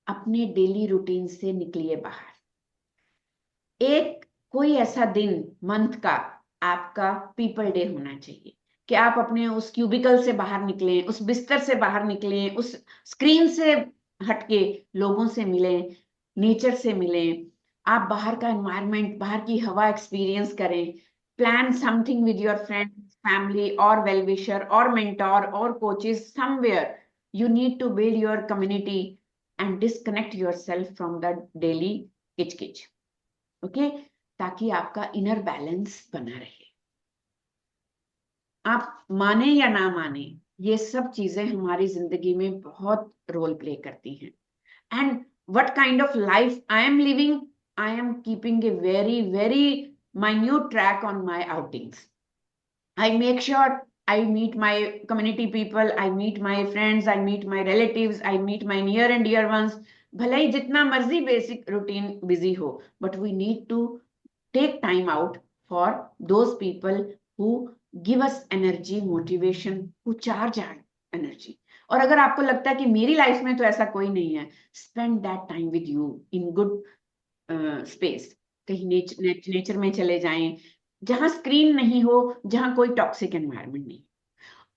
अपने daily routine से निकलिए बाहर। एक कोई ऐसा दिन month का आपका पीपल डे होना चाहिए कि आप अपने उस क्यूबिकल से बाहर निकलें, उस बिस्तर से बाहर निकलें, उस स्क्रीन से हटके लोगों से मिलें, नेचर से मिलें, आप बाहर का एनवायरनमेंट, बाहर की हवा एक्सपीरियंस करें। Plan something with your friends, family और वेलविशर और मेंटोर और coaches somewhere. You need to build your community and disconnect yourself from the daily किचकिच, ओके, ताकि आपका इनर बैलेंस बना रहे। आप माने या ना माने, ये सब चीजें हमारी जिंदगी में बहुत रोल प्ले करती हैं। And what kind of life I am living, I am keeping a very very minute track on my outings. I make sure I meet my community people, I meet my friends, I meet my relatives, I meet my near and dear ones. भले ही जितना मर्जी basic routine busy हो, but we need to take time out for those people who give us energy, motivation, who charge our energy. और अगर आपको लगता है कि मेरी लाइफ में तो ऐसा कोई नहीं है, spend that time with you in good space. कहीं नेचर में चले जाएं, जहां स्क्रीन नहीं हो, जहां कोई टॉक्सिक एनवायरनमेंट नहीं।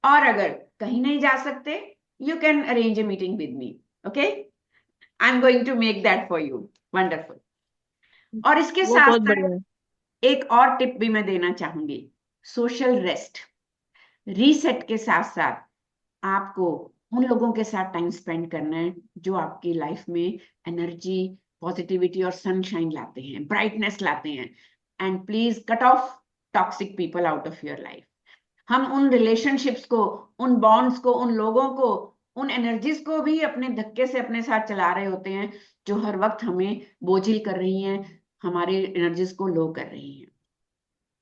और अगर कहीं नहीं जा सकते, you can arrange a meeting with me, okay, I am going to make that for you. Wonderful. और इसके साथ साथ एक और टिप भी मैं देना चाहूंगी, सोशल रेस्ट, रीसेट के साथ साथ आपको उन लोगों के साथ टाइम स्पेंड करना है जो आपकी लाइफ में एनर्जी, पॉजिटिविटी और सनशाइन लाते हैं, ब्राइटनेस लाते हैं। And please cut off toxic people out of your life. हम उन रिलेशनशिप्स को, उन बॉन्ड्स को, उन लोगों को, उन एनर्जीज को भी अपने धक्के से अपने साथ चला रहे होते हैं, जो हर वक्त हमें बोझिल कर रही हैं, हमारी एनर्जीज को लो कर रही हैं।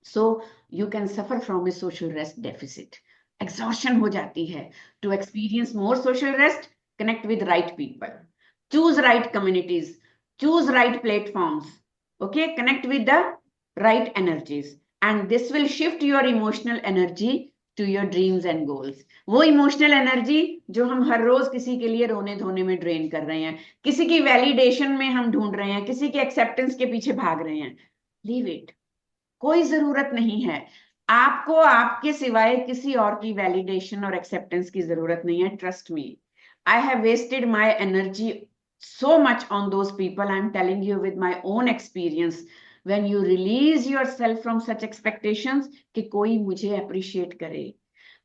So you can suffer from a social rest deficit. Exhaustion हो जाती है। To experience more social rest, connect with right people, choose right communities, choose right platforms, okay, connect with the right energies, and this will shift your emotional energy to your dreams and goals. वो emotional energy जो हम हर रोज किसी के लिए रोने धोने में drain कर रहे हैं, किसी की वैलिडेशन में हम ढूंढ रहे हैं, किसी के एक्सेप्टेंस के पीछे भाग रहे हैं, लीव इट। कोई जरूरत नहीं है। आपको आपके सिवाय किसी और की वैलिडेशन और एक्सेप्टेंस की जरूरत नहीं है. Trust me, I have wasted my energy so much on those people. I'm telling you with my own experience. When you release yourself from such expectations कि कोई मुझे appreciate करे,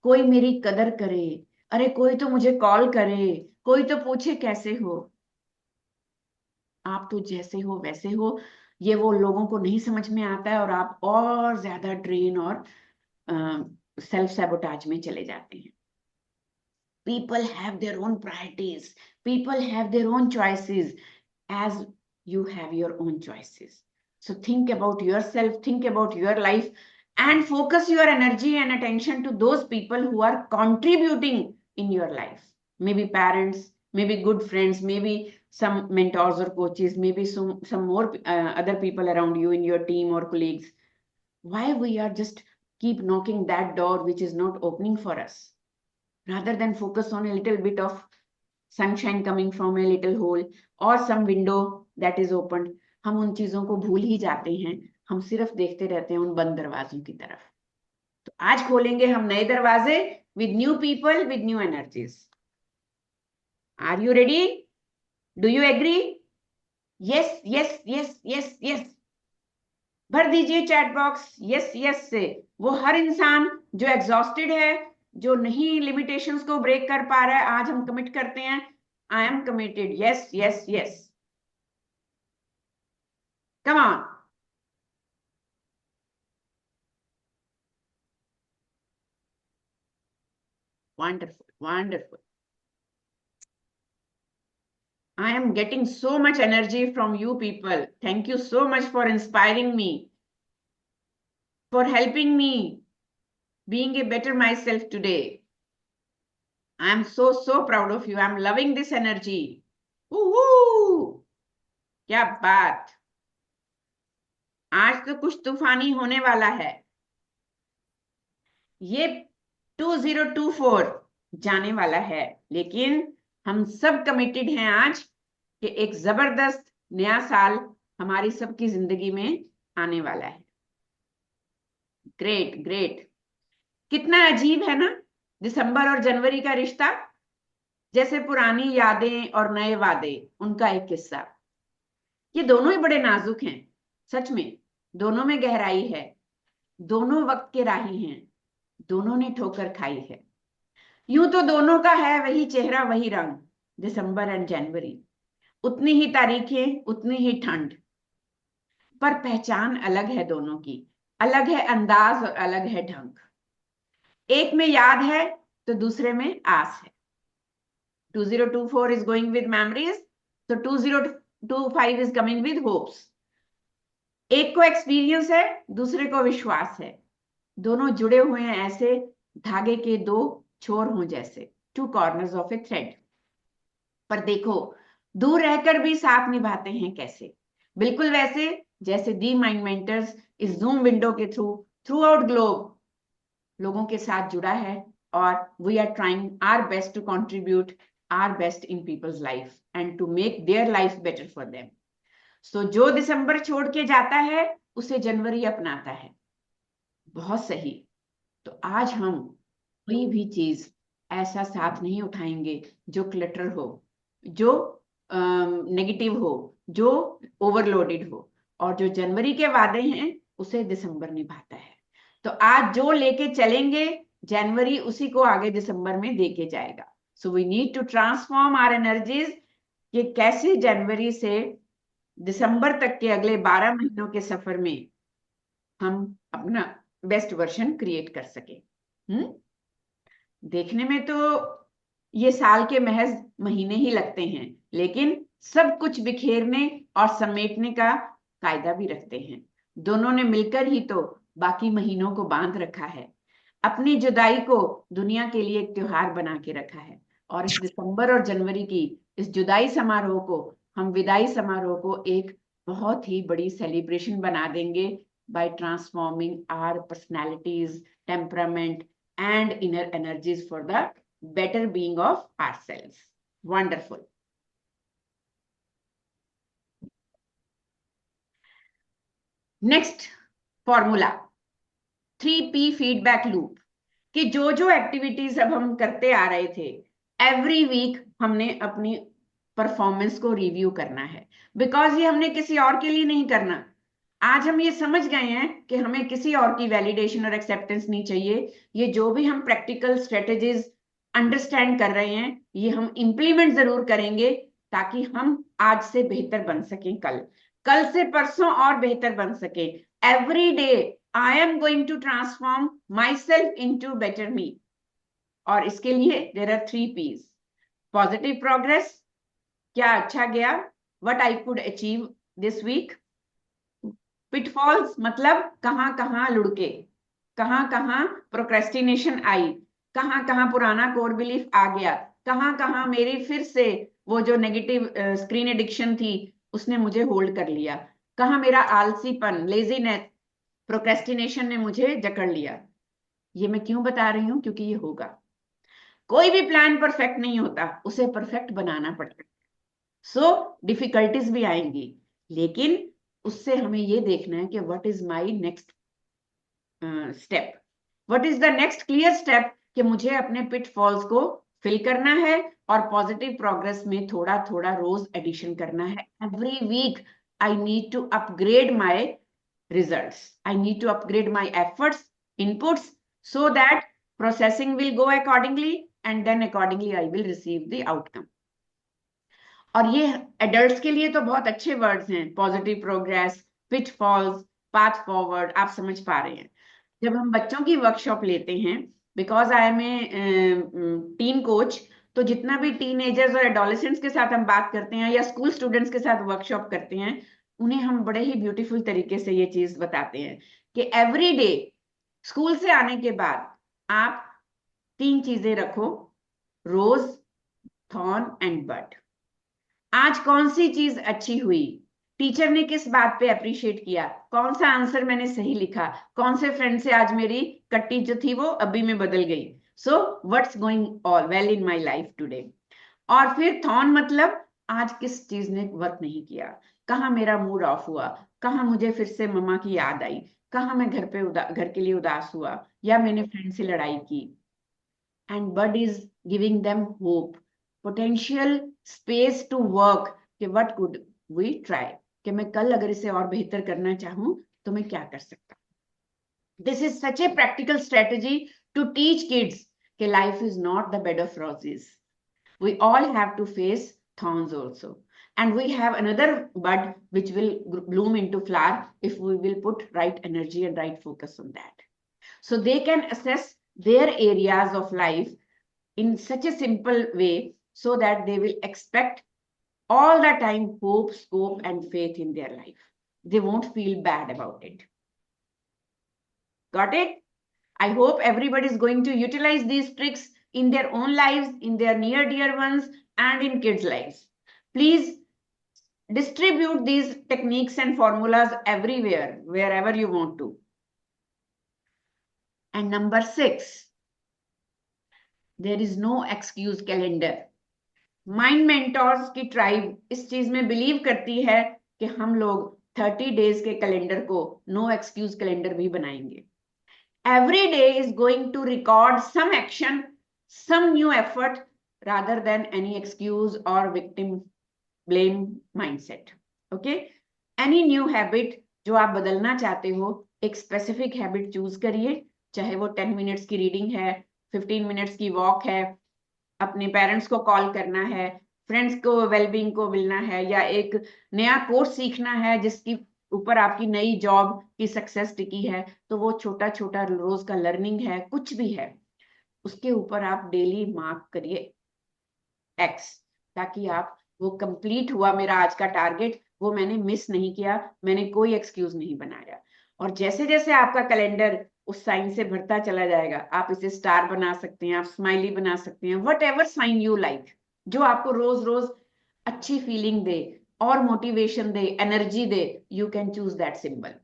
कोई मेरी कदर करे, अरे कोई तो मुझे कॉल करे, कोई तो पूछे कैसे हो. आप तो जैसे हो वैसे हो, ये वो लोगों को नहीं समझ में आता है और आप और ज्यादा ड्रेन और सेल्फ सैबोटाज में चले जाते हैं. People have their own priorities. People have their own choices as you have your own choices. So think about yourself, think about your life, and focus your energy and attention to those people who are contributing in your life. Maybe parents, maybe good friends, maybe some mentors or coaches, maybe some more other people around you in your team or colleagues. Why we are just keep knocking that door which is not opening for us? Rather than focus on a little bit of sunshine coming from a little hole or some window that is opened, हम उन चीजों को भूल ही जाते हैं. हम सिर्फ देखते रहते हैं उन बंद दरवाजों की तरफ. तो आज खोलेंगे हम नए दरवाजे with new people, with new energies. Are you ready? Do you agree? Yes, yes, yes, yes, yes. भर दीजिए चैट बॉक्स यस यस से. वो हर इंसान जो एग्जॉस्टेड है, जो नहीं लिमिटेशंस को ब्रेक कर पा रहा है, आज हम कमिट करते हैं. I am committed. Yes yes yes. Come on. Wonderful, wonderful. I am getting so much energy from you people. Thank you so much for inspiring me, for helping me being a better myself today. I am so proud of you. I'm loving this energy. Woohoo! क्या बात. आज तो कुछ तूफानी होने वाला है. ये 2024 जाने वाला है, लेकिन हम सब कमिटेड हैं आज कि एक जबरदस्त नया साल हमारी सबकी जिंदगी में आने वाला है. Great great. कितना अजीब है ना दिसंबर और जनवरी का रिश्ता. जैसे पुरानी यादें और नए वादे, उनका एक किस्सा. ये दोनों ही बड़े नाजुक हैं. सच में दोनों में गहराई है. दोनों वक्त के राही हैं. दोनों ने ठोकर खाई है. यूं तो दोनों का है वही चेहरा वही रंग, दिसंबर एंड जनवरी. उतनी ही तारीखें, उतनी ही ठंड, पर पहचान अलग है दोनों की. अलग है अंदाज और अलग है ढंग. एक में याद है तो दूसरे में आस है. 2024 is going with memories, so 2025 is coming with hopes. एक को एक्सपीरियंस है, दूसरे को विश्वास है. दोनों जुड़े हुए हैं ऐसे धागे के दो छोर हों जैसे, two corners of a thread. पर देखो दूर रहकर भी साथ निभाते हैं कैसे. बिल्कुल वैसे जैसे दी माइंड मेंटर्स इस जूम विंडो के थ्रू आउट ग्लोब लोगों के साथ जुड़ा है, और we are trying our best to contribute our best in people's life and to make their life better for them. So जो दिसंबर छोड़ के जाता है उसे जनवरी अपनाता है. बहुत सही. तो आज हम कोई भी चीज ऐसा साथ नहीं उठाएंगे जो क्लटर हो, जो नेगेटिव हो, जो ओवरलोडेड हो. और जो जनवरी के वादे हैं उसे दिसंबर निभाता है. तो आज जो लेके चलेंगे जनवरी उसी को आगे दिसंबर में देके जाएगा. So we need to transform our energies कि कैसे जनवरी से दिसंबर तक के अगले 12 महीनों के सफर में हम अपना बेस्ट वर्जन क्रिएट कर सके. देखने में तो ये साल के महज महीने ही लगते हैं, लेकिन सब कुछ बिखेरने और समेटने का कायदा भी रखते हैं. दोनों ने मिलकर ही तो बाकी महीनों को बांध रखा है. अपनी जुदाई को दुनिया के लिए एक त्योहार बना के रखा है. और इस दिसंबर और जनवरी की इस जुदाई समारोह को हम विदाई समारोह को एक बहुत ही बड़ी सेलिब्रेशन बना देंगे by transforming our personalities, temperament and inner energies for the better being of ourselves. Wonderful. Next formula. 3P feedback loop, कि जो जो एक्टिविटीज अब हम करते आ रहे थे, एवरी वीक हमने अपनी परफॉर्मेंस को रिव्यू करना है, बिकॉज ये हमने किसी और के लिए नहीं करना। आज हम ये समझ गए हैं कि हमें किसी और की वैलिडेशन और एक्सेप्टेंस नहीं चाहिए। ये जो भी हम प्रैक्टिकल स्ट्रेटेजीज अंडरस्टैंड कर रहे हैं, ये हम इंप्लीमेंट जरूर करेंगे, ताकि हम आज से बेहतर बन सकें, कल से परसों और बेहतर बन सके। Every day I am going to transform myself into better me. और इसके लिए there are 3Ps। Positive progress, क्या अच्छा गया, what I could achieve this week. Pitfalls, मतलब कहां कहां लुढ़के, कहां कहां प्रोक्रेस्टिनेशन आई, कहां कहां पुराना कोर बिलीफ आ गया, कहां कहां मेरी फिर से वो जो नेगेटिव स्क्रीन एडिक्शन थी उसने मुझे होल्ड कर लिया, कहां मेरा आलसीपन, लेजीनेस, प्रोक्रेस्टिनेशन ने मुझे जकड़ लिया। ये मैं क्यों बता रही हूं? क्योंकि ये होगा। कोई भी प्लान परफेक्ट नहीं होता, उसे परफेक्ट बनाना पड़ता है। सो डिफिकल्टीज भी आएंगी, लेकिन उससे हमें ये देखना है कि what is my next step, what is the next clear step, कि मुझे अपने पिटफॉल्स को फिल करना है और पॉजिटिव प्रोग्रेस में थोड़ा थोड़ा रोज एडिशन करना है। Every week I need to upgrade my results, I need to upgrade my efforts, inputs, so that processing will go accordingly and then accordingly I will receive the outcome. और ये adults के लिए तो बहुत अच्छे words हैं, positive progress, pitfalls, path forward, आप समझ पा रहे हैं। जब हम बच्चों की वर्कशॉप लेते हैं, because I am a teen coach, तो जितना भी टीनेजर्स और एडोलेसेंट्स के साथ हम बात करते हैं या स्कूल स्टूडेंट्स के साथ वर्कशॉप करते हैं, उन्हें हम बड़े ही ब्यूटीफुल तरीके से ये चीज बताते हैं कि एवरी डे स्कूल से आने के बाद आप 3 चीजें रखो, रोज, थॉर्न एंड बड। आज कौन सी चीज अच्छी हुई, टीचर ने किस बात पे अप्रिशिएट किया, कौन सा आंसर मैंने सही लिखा, कौन से फ्रेंड से आज मेरी कट्टी जो थी वो अभी में बदल गई। So what's going all well in my life today. और फिर थॉर्न मतलब आज किस चीज ने वर्क नहीं किया, कहाँ मेरा मूड ऑफ हुआ, कहाँ मुझे फिर से मम्मा की याद आई, कहाँ मैं घर के लिए उदास हुआ या मैंने फ्रेंड से लड़ाई की। And bud is giving them hope, potential, space to work, कि व्हाट कुड वी ट्राई, कि मैं कल अगर इसे और बेहतर करना चाहूं तो मैं क्या कर सकता। This is such a practical strategy to teach kids कि life is not the bed of roses, we all have to face thorns also, and we have another bud which will bloom into flower if we will put right energy and right focus on that. So they can assess their areas of life in such a simple way, so that they will expect all the time hope, scope and faith in their life. They won't feel bad about it. Got it? I hope everybody is going to utilize these tricks in their own lives, in their near dear ones and in kids' lives. Please distribute these techniques and formulas everywhere, wherever you want to. And number 6, there is no excuse calendar. Mind Mentors की tribe इस चीज में believe करती है कि हम लोग 30 days के कैलेंडर को नो एक्सक्यूज कैलेंडर भी बनाएंगे। Every day is going to record some action, some new effort, rather than any excuse or victim blame mindset. Okay? Any new habit जो आप बदलना चाहते हो, एक स्पेसिफिक हैबिट चूज करिए, चाहे वो 10 मिनट्स की रीडिंग है, 15 मिनट्स की वॉक है, अपने पेरेंट्स को कॉल करना है, फ्रेंड्स को वेलबींग को मिलना है, या एक नया कोर्स सीखना है जिसकी ऊपर आपकी नई जॉब की सक्सेस टिकी है, तो वो छोटा छोटा रोज का लर्निंग है, कुछ भी है, उसके ऊपर आप डेली मार्क करिए X, ताकि आप वो कंप्लीट हुआ मेरा आज का टारगेट, वो मैंने मिस नहीं किया, मैंने कोई एक्सक्यूज नहीं बनाया। और जैसे जैसे आपका कैलेंडर उस साइन से भरता चला जाएगा, आप इसे स्टार बना सकते हैं, आप स्माइली बना सकते हैं, whatever sign you like, जो आपको रोज रोज अच्छी फीलिंग दे और मोटिवेशन दे, एनर्जी दे, you can choose that symbol.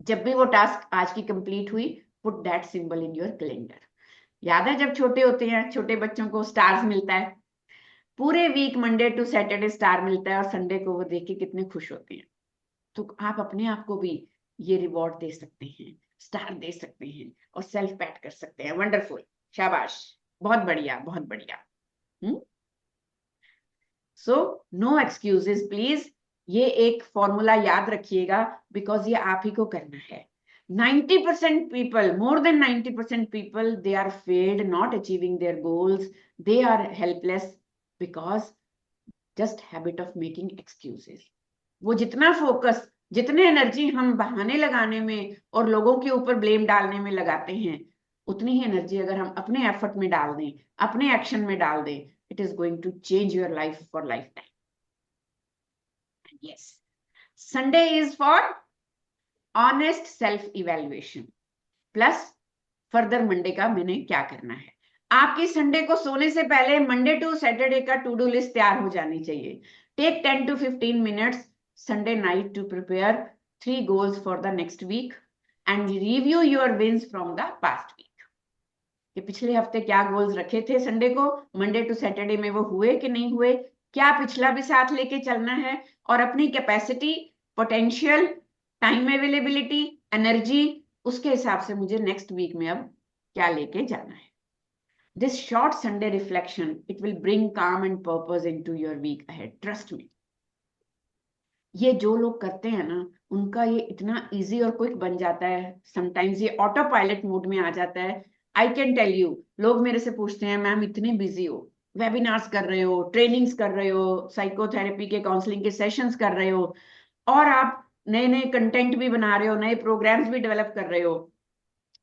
जब भी वो टास्क आज की कंप्लीट हुई, put that symbol in your calendar. याद है जब छोटे होते हैं, छोटे बच्चों को स्टार्स मिलता है, पूरे week Monday to Saturday star मिलता है और संडे को वो देख के कितने खुश होते हैं। तो आप अपने आप को भी ये रिवॉर्ड दे सकते हैं, स्टार दे सकते हैं और सेल्फ पैट कर सकते हैं। वंडरफुल, शाबाश, बहुत बढ़िया, बहुत बढ़िया। सो नो एक्सक्यूजेस प्लीज, ये एक फॉर्मूला याद रखिएगा, बिकॉज ये आप ही को करना है। 90% people, more than 90% people, they are failed, not achieving their goals. They are helpless because just habit of making excuses. वो जितना फोकस, जितने एनर्जी हम बहाने लगाने में और लोगों के ऊपर ब्लेम डालने में लगाते हैं, उतनी ही एनर्जी अगर हम अपने एफर्ट में डाल दें, अपने एक्शन में डाल दें, it is going to change your life for lifetime. And yes, Sunday is for honest self evaluation plus further Monday का मैंने क्या करना है। आपकी संडे को सोने से पहले मंडे टू सैटरडे का टू डू लिस्ट तैयार हो जानी चाहिए। Take 10 to 15 minutes Sunday night to prepare 3 goals for the next week and review your wins from the past week. कि पिछले हफ्ते क्या गोल्स रखे थे संडे को, मंडे टू सैटरडे में वो हुए कि नहीं हुए, क्या पिछला भी साथ लेके चलना है, और अपनी capacity, potential, time availability, energy, उसके हिसाब से मुझे नेक्स्ट वीक में अब क्या लेके जाना है। This short Sunday reflection, it will bring calm and purpose into your week ahead, trust me. ये जो लोग करते हैं ना, उनका ये इतना इजी और क्विक बन जाता है, समटाइम्स ये ऑटो पायलट मोड में आ जाता है। आई कैन टेल यू, लोग मेरे से पूछते हैं मैम इतने बिजी हो, वेबिनार्स कर रहे हो, ट्रेनिंग्स कर रहे हो, साइकोथेरेपी के काउंसलिंग के सेशंस कर रहे हो, और आप नए नए कंटेंट भी बना रहे हो, नए प्रोग्राम्स भी डेवलप कर रहे हो,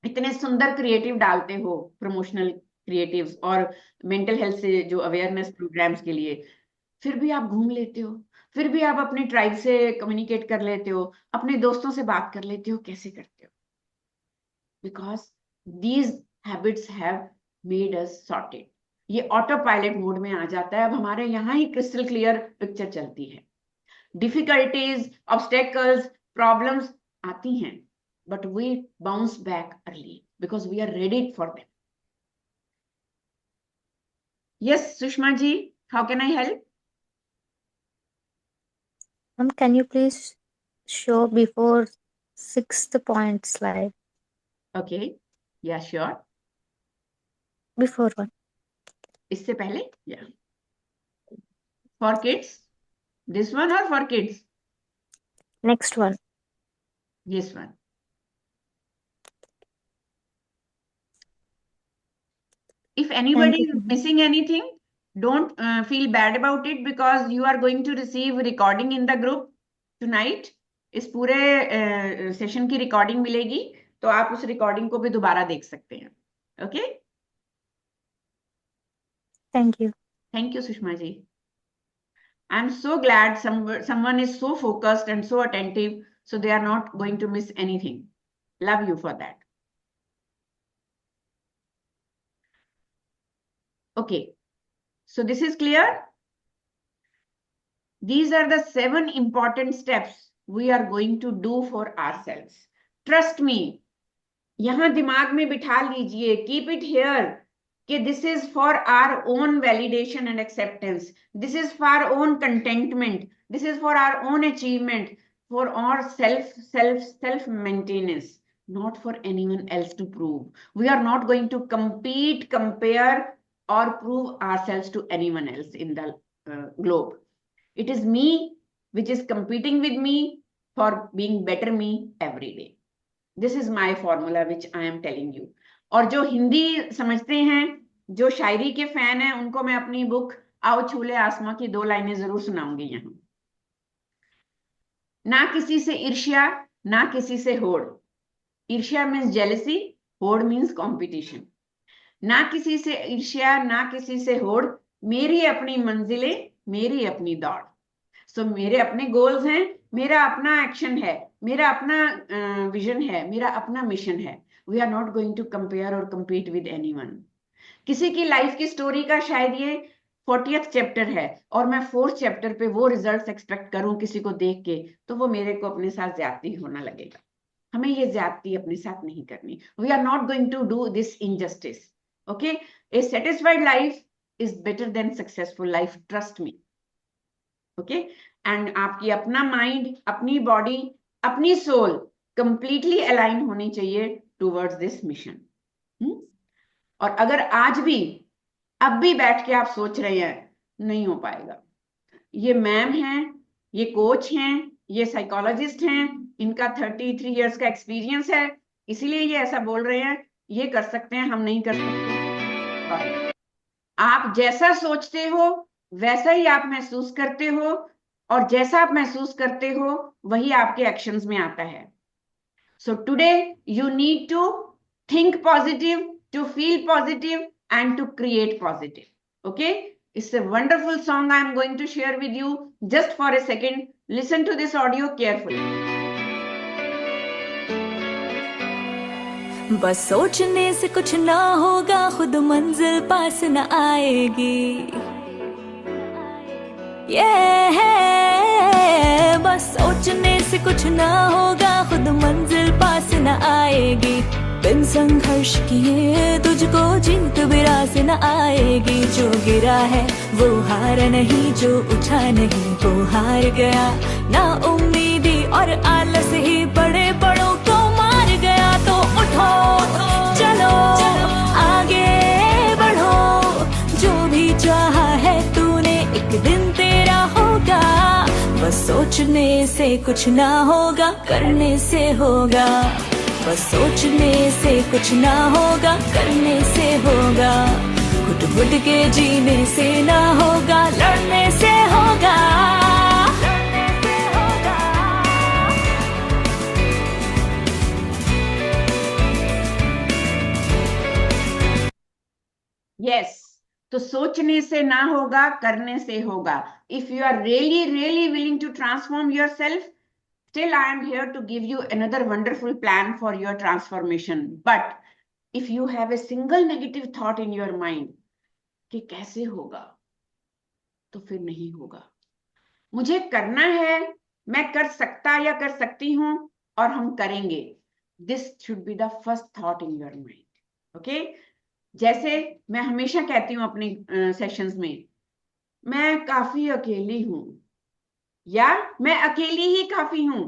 इतने सुंदर क्रिएटिव डालते हो, प्रमोशनल क्रिएटिव्स और मेंटल हेल्थ से जो अवेयरनेस प्रोग्राम्स के लिए, फिर भी आप घूम लेते हो, फिर भी आप अपने ट्राइब से कम्युनिकेट कर लेते हो, अपने दोस्तों से बात कर लेते हो, कैसे करते हो? Because these habits have made us sorted. ये ऑटो पायलट मोड में आ जाता है। अब हमारे यहाँ ही क्रिस्टल क्लियर पिक्चर चलती है। डिफिकल्टीज, ऑब्स्टेकल्स, प्रॉब्लम्स आती हैं, but we bounce back early because we are ready for them. Yes Sushma ji, how can I help? Can you please show before 6th point slide? Okay, yeah, sure. Before one. इससे पहले, yeah. For kids, this one or for kids? Next one. This one. If anybody is missing anything, don't feel bad about it, because you are going to receive recording in the group tonight. इस पूरे session की recording मिलेगी, तो आप उस recording को भी दोबारा देख सकते हैं। Okay, Thank you. Thank you Sushma ji. I am so glad someone is so focused and so attentive, so they are not going to miss anything. Love you for that. Okay, so this is clear. These are the 7 important steps we are going to do for ourselves. Trust me, यहाँ दिमाग में बिठा लीजिए, keep it here, कि this is for our own validation and acceptance. This is for our own contentment. This is for our own achievement, for our self maintenance, not for anyone else to prove. We are not going to compete, compare, or prove ourselves to anyone else in the globe. It is me which is competing with me for being better me every day. This is my formula which I am telling you. और जो हिंदी समझते हैं, जो शायरी के fan हैं, उनको मैं अपनी बुक आओ छूले आसमां की 2 लाइनें जरूर सुनाऊंगी यहाँ। ना किसी से ईर्ष्या, ना किसी से होड़। ईर्ष्या मीन्स जेलसी, होड़ मीन्स कॉम्पिटिशन। ना किसी से ईर्ष्या, ना किसी से होड़, मेरी अपनी मंजिलें, मेरी अपनी दौड़। सो मेरे अपने गोल्स हैं, मेरा अपना एक्शन है, मेरा अपना विजन है, मेरा अपना मिशन है। We are not going to compare और compete विद एनीवन। किसी की लाइफ की स्टोरी का शायद ये 40th चैप्टर है और मैं 4th चैप्टर पे वो रिजल्ट्स एक्सपेक्ट करूं किसी को देख के, तो वो मेरे को अपने साथ ज्यादती होना लगेगा। हमें ये ज्यादती अपने साथ नहीं करनी। We are not going to do this injustice. Okay, a satisfied life is better than successful life, trust me. Okay, and आपकी अपना माइंड, अपनी बॉडी, अपनी सोल कंप्लीटली अलाइन होनी चाहिए टुवर्ड्स दिस मिशन। और अगर आज भी अब भी बैठ के आप सोच रहे हैं नहीं हो पाएगा, ये मैम हैं, ये कोच हैं, ये साइकोलॉजिस्ट हैं, इनका 33 इयर्स का एक्सपीरियंस है, इसीलिए ये ऐसा बोल रहे हैं, ये कर सकते हैं, हम नहीं कर सकते। आप जैसा सोचते हो वैसा ही आप महसूस करते हो, और जैसा आप महसूस करते हो वही आपके एक्शंस में आता है। So today you need to think positive, to feel positive, and to create positive. Okay? It's a wonderful song I am going to share with you just for a second. Listen to this audio carefully. बस सोचने से कुछ ना होगा, खुद मंजिल पास न आएगी। बस सोचने से कुछ ना होगा, खुद मंजिल पास न आएगी। बिन संघर्ष किए तुझको जीत भी रास न आएगी। जो गिरा है वो हार नहीं, जो उठा नहीं वो हार गया। ना उम्मीदी और आलस ही बड़े बड़ों को मार गया। तो उठो चलो आगे बढ़ो, जो भी चाहा है तूने एक दिन तेरा होगा। बस सोचने से कुछ ना होगा, करने से होगा। बस सोचने से कुछ ना होगा, करने से होगा। घुट-घुट के जीने से ना होगा, लड़ने से होगा। Yes, तो सोचने से ना होगा, करने से होगा। If you are really willing to transform yourself, still I am here to give you another wonderful plan for your transformation. But if you have a single negative thought in your mind कि कैसे होगा, तो फिर नहीं होगा। मुझे करना है, मैं कर सकता या कर सकती हूं, और हम करेंगे। This should be the first thought in your mind. Okay? जैसे मैं हमेशा कहती हूँ अपने सेशंस में, मैं काफी अकेली हूं या मैं अकेली ही काफी हूं।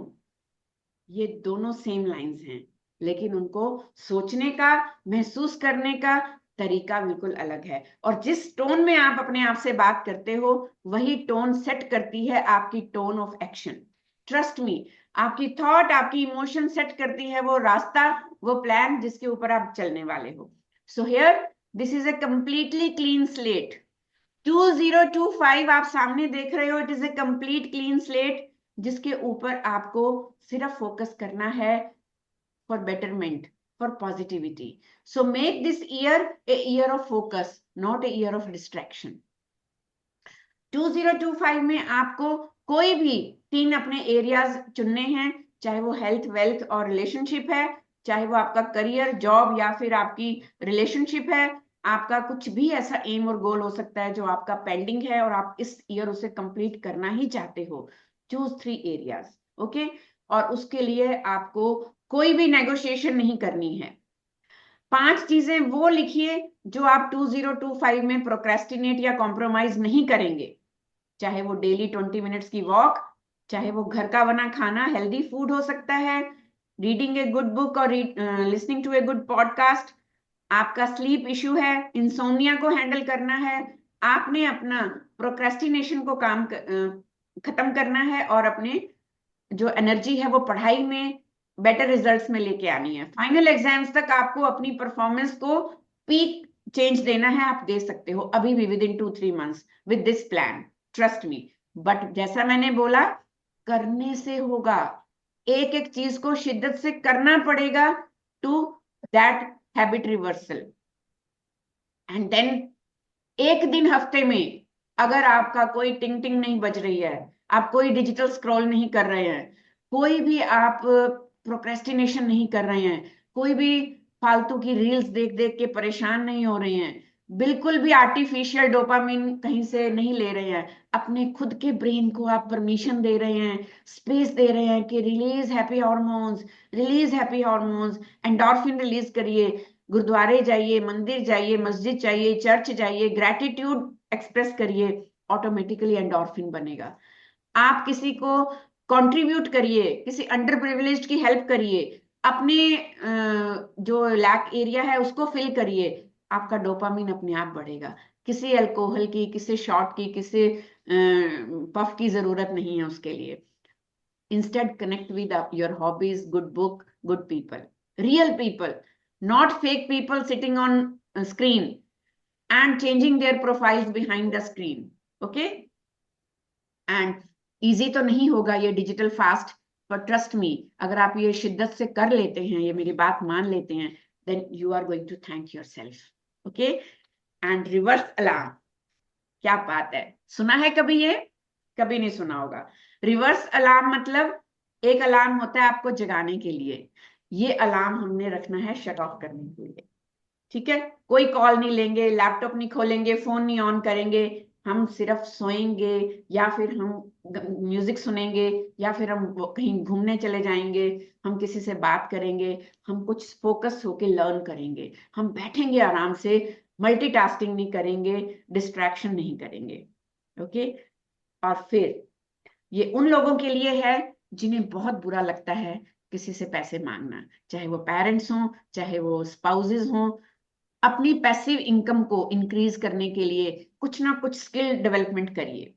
ये दोनों सेम लाइंस हैं, लेकिन उनको सोचने का, महसूस करने का तरीका बिल्कुल अलग है। और जिस टोन में आप अपने आप से बात करते हो, वही टोन सेट करती है आपकी tone of action. Trust me, आपकी थॉट, आपकी इमोशन सेट करती है वो रास्ता, वो प्लान जिसके ऊपर आप चलने वाले हो। So here this is a completely clean slate. 2025 आप सामने देख रहे हो, it is a complete clean slate, जिसके ऊपर आपको सिर्फ फोकस करना है for betterment, for positivity. So make this year a year of focus, not a year of distraction. 2025 में आपको कोई भी 3 अपने एरियाज चुनने हैं, चाहे वो हेल्थ, वेल्थ और रिलेशनशिप है, चाहे वो आपका करियर, जॉब या फिर आपकी रिलेशनशिप है। आपका कुछ भी ऐसा एम और गोल हो सकता है जो आपका पेंडिंग है और आप इस ईयर उसे कंप्लीट करना ही चाहते हो। Choose 3 areas, okay? और उसके लिए आपको कोई भी नेगोशिएशन नहीं करनी है। 5 चीजें वो लिखिए जो आप 2025 में प्रोक्रेस्टिनेट या कॉम्प्रोमाइज नहीं करेंगे, चाहे वो डेली 20 मिनट्स की वॉक, चाहे वो घर का बना खाना, हेल्दी फूड हो सकता है, रीडिंग ए गुड बुक और listening to a good podcast. आपका स्लीप इश्यू है, इंसोम्निया को हैंडल करना है, आपने अपना प्रोक्रेस्टिनेशन को खत्म करना है और अपने जो एनर्जी है वो पढ़ाई में बेटर रिजल्ट्स में लेके आनी है। फाइनल एग्जाम्स तक आपको अपनी परफॉर्मेंस को पीक चेंज देना है। आप दे सकते हो अभी भी with in 2-3 months with this plan, trust me. But जैसा मैंने बोला, करने से होगा। एक एक चीज को शिद्दत से करना पड़ेगा to that habit reversal. And then एक दिन हफ्ते में अगर आपका कोई टिंग टिंग नहीं बज रही है, आप कोई डिजिटल स्क्रॉल नहीं कर रहे हैं, कोई भी आप प्रोक्रेस्टिनेशन नहीं कर रहे हैं, कोई भी फालतू की रील्स देख देख के परेशान नहीं हो रहे हैं, बिल्कुल भी आर्टिफिशियल डोपामिन कहीं से नहीं ले रहे हैं, अपने खुद के ब्रेन को आप परमिशन दे रहे हैं, स्पेस दे रहे हैं कि release happy hormones, endorphin release करिए, गुरुद्वारे जाइए, मंदिर जाइए, मस्जिद जाइए, चर्च जाइए, ग्रैटिट्यूड एक्सप्रेस करिए, ऑटोमेटिकली एंडोर्फिन बनेगा। आप किसी को कंट्रीब्यूट करिए, किसी अंडर प्रिविलेज्ड की हेल्प करिए, अपने जो लैक एरिया है उसको फिल करिए, आपका डोपामिन अपने आप बढ़ेगा। किसी अल्कोहल की, किसी शॉट की, किसी पफ की जरूरत नहीं है उसके लिए। Instead connect with your hobbies, good book, good people, real people, not fake people sitting on a screen and changing their profiles behind the screen. Okay, and easy तो नहीं होगा ये डिजिटल फास्ट, पर ट्रस्ट मी, अगर आप ये शिद्दत से कर लेते हैं, ये मेरी बात मान लेते हैं, then you are going to thank yourself. Okay, and reverse alarm, क्या बात है, सुना है कभी ये? कभी नहीं सुना होगा। रिवर्स अलार्म मतलब एक अलार्म होता है आपको जगाने के लिए, ये अलार्म हमने रखना है शट ऑफ करने के लिए। ठीक है, कोई कॉल नहीं लेंगे, लैपटॉप नहीं खोलेंगे, फोन नहीं ऑन करेंगे, हम सिर्फ सोएंगे, या फिर हम म्यूजिक सुनेंगे, या फिर हम कहीं घूमने चले जाएंगे, हम किसी से बात करेंगे, हम कुछ फोकस होके लर्न करेंगे, हम बैठेंगे आराम से, मल्टीटास्किंग नहीं करेंगे, डिस्ट्रैक्शन नहीं करेंगे। ओके, और फिर ये उन लोगों के लिए है जिन्हें बहुत बुरा लगता है किसी से पैसे मांगना, चाहे वो पेरेंट्स हों, चाहे वो स्पाउसेस हों। अपनी पैसिव इनकम को इंक्रीज करने के लिए कुछ ना कुछ स्किल डेवलपमेंट करिए।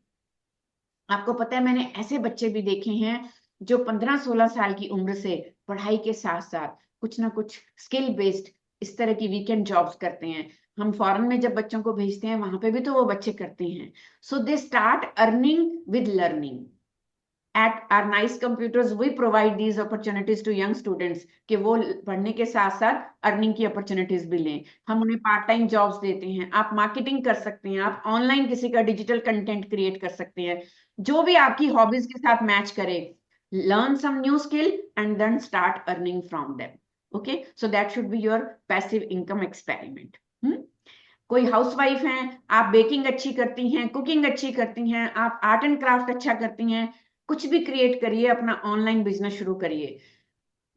आपको पता है, मैंने ऐसे बच्चे भी देखे हैं जो 15-16 साल की उम्र से पढ़ाई के साथ साथ कुछ ना कुछ स्किल बेस्ड इस तरह की वीकेंड जॉब्स करते हैं। हम फॉरेन में जब बच्चों को भेजते हैं, वहां पे भी तो वो बच्चे करते हैं। So they start earning with learning. At our nice computers, we provide these opportunities to young students कि वो पढ़ने के साथ साथ अर्निंग की अपॉर्चुनिटीज भी लें। हम उन्हें पार्ट टाइम जॉब्स देते हैं, आप मार्केटिंग कर सकते हैं, आप ऑनलाइन किसी का डिजिटल कंटेंट क्रिएट कर सकते हैं, जो भी आपकी हॉबीज के साथ मैच करे। Learn some new skill and then start earning from them. Okay, so that should be your passive income experiment. कोई हाउसवाइफ हैं, आप बेकिंग अच्छी करती हैं, कुकिंग अच्छी करती हैं, आप आर्ट एंड क्राफ्ट अच्छा करती हैं, कुछ भी क्रिएट करिए, अपना ऑनलाइन बिजनेस शुरू करिए।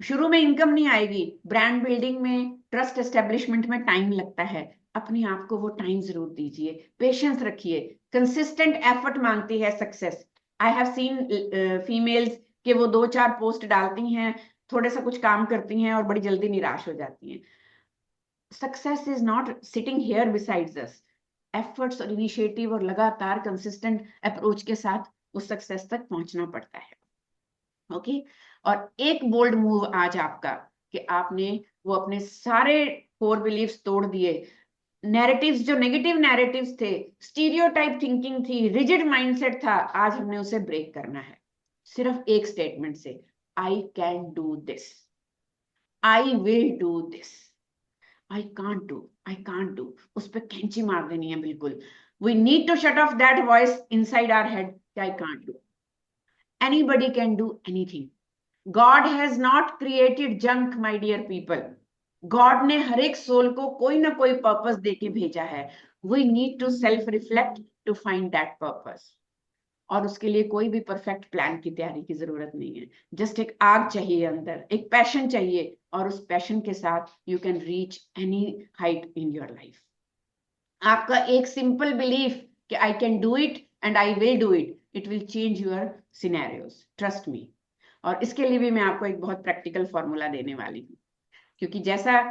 शुरू में इनकम नहीं आएगी, ब्रांड बिल्डिंग में, ट्रस्ट एस्टेब्लिशमेंट में टाइम लगता है, अपने आप को वो टाइम जरूर दीजिए, पेशेंस रखिए। कंसिस्टेंट एफर्ट मांगती है success. I have seen females कि वो 2-4 पोस्ट डालती हैं, थोड़ा सा कुछ काम करती हैं और बड़ी जल्दी निराश हो जाती हैं। Success is not sitting here besides us. Efforts और इनिशिएटिव और लगातार कंसिस्टेंट अप्रोच के साथ उस सक्सेस तक पहुंचना पड़ता है। ओके, और एक बोल्ड मूव आज आपका कि आपने वो अपने सारे कोर बिलीफ्स तोड़ दिए। नैरेटिव्स, जो नेगेटिव नैरेटिव्स थे, स्टीरियोटाइप थिंकिंग थी, रिजिड माइंडसेट था, आज हमने उसे ब्रेक करना है सिर्फ एक स्टेटमेंट से, I can do this, I will do this, I can't do, उस पर कैंची मार देनी है बिल्कुल। We need to shut off that voice inside our head that I can't do. Anybody can do anything. God has not created junk, my dear people. God ने हर एक soul को कोई ना कोई पर्पस देके भेजा है। We need to self-reflect to find that purpose. और उसके लिए कोई भी परफेक्ट प्लान की तैयारी की जरूरत नहीं है। जस्ट एक आग चाहिए अंदर, एक पैशन चाहिए, और उस पैशन के साथ you can reach any height in your life. आपका एक सिंपल बिलीफ कि I can do it and I will do it, it will change your scenarios, trust me. और इसके लिए भी मैं आपको एक बहुत प्रैक्टिकल फॉर्मूला देने वाली हूँ, क्योंकि जैसा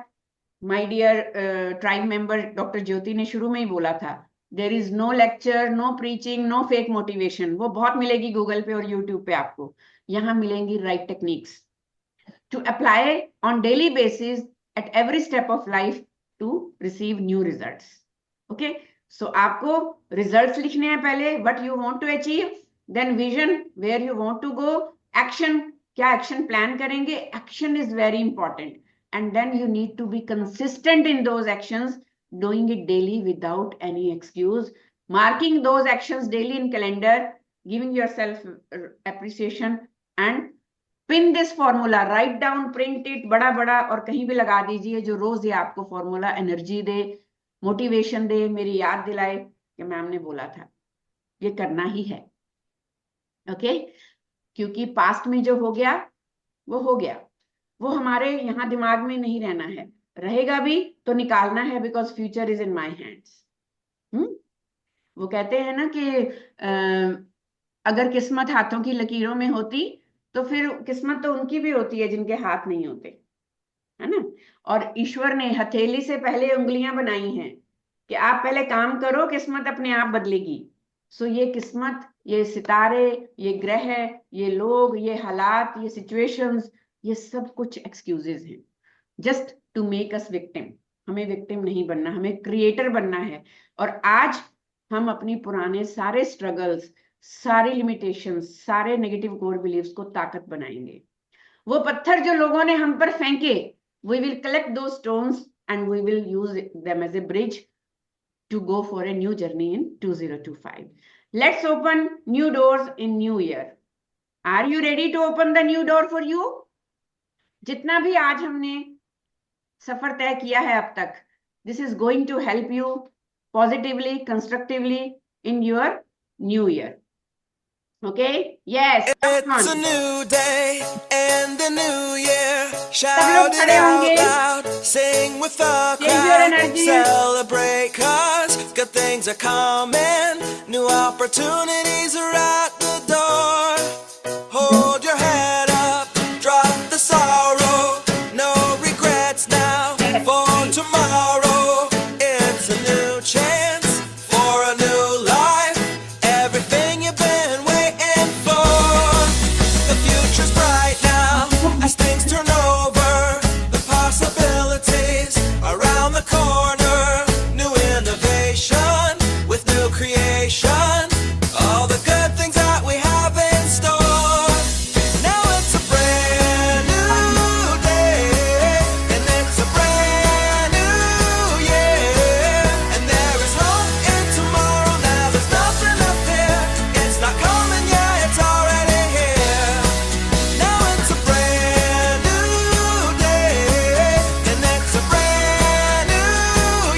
my dear tribe member doctor Jyoti ने शुरू में ही बोला था, there is no lecture, no preaching, no fake motivation. वो बहुत मिलेगी गूगल पे और यूट्यूब पे आपको, यहाँ मिलेंगी right techniques to apply on daily basis at every step of life to receive new results. Okay, so आपको रिजल्ट्स लिखने हैं पहले, what you want to achieve, then vision, where you want to go, action, क्या action plan करेंगे, action is very important, and then you need to be consistent in those actions, doing it daily without any excuse, marking those actions daily in calendar, giving yourself appreciation, and pin this formula, write down, print it बड़ा बड़ा, और कहीं भी लगा दीजिए, जो रोज ये आपको फॉर्मूला एनर्जी दे, मोटिवेशन दे, मेरी याद दिलाए कि मैम ने बोला था ये करना ही है। ओके, क्योंकि पास्ट में जो हो गया वो हो गया, वो हमारे यहाँ दिमाग में नहीं रहना है, रहेगा भी तो निकालना है, because future is in my hands. वो कहते हैं ना कि अगर किस्मत हाथों की लकीरों में होती तो फिर किस्मत तो उनकी भी होती है जिनके हाथ नहीं होते, है ना। और ईश्वर ने हथेली से पहले उंगलियां बनाई हैं कि आप पहले काम करो, किस्मत अपने आप बदलेगी। सो ये किस्मत, ये सितारे, ये ग्रह, ये लोग, ये हालात, ये सिचुएशंस, ये सब कुछ एक्सक्यूजेस हैं just to make us victim. हमें विक्टिम नहीं बनना, हमें क्रिएटर बनना है। और आज हम अपनी पुराने सारे स्ट्रगल्स, सारी लिमिटेशंस, सारे नेगेटिव कोर बिलीव्स को ताकत बनाएंगे। वो पत्थर जो लोगों ने हम पर फेंके, we will collect those stones and we will use them as a bridge to go for a new journey in 2025. Let's open new doors in new year. Are you ready to open the new door for you? जितना भी आज हमने सफर तय किया है अब तक, this is going to help you positively, constructively in your new year. Okay? Yes. Come It's a on. new day and a new year. सब लोग Shout it खड़े out होंगे. loud, sing with the Change your crowd, energy. celebrate 'cause good things are coming. New opportunities are at the door. Hold your head up, drop the sorrow. No regrets now for tomorrow. It's a new chance for a new life. Everything you've been waiting for. The future's bright now as things turn over. The possibilities around the corner. New innovation with new creation. All the good things that we have in store. Now it's a brand new day, and it's a brand new year. And there is hope in tomorrow. Now there's nothing up here. It's not coming yet, it's already here. Now it's a brand new day, and it's a brand new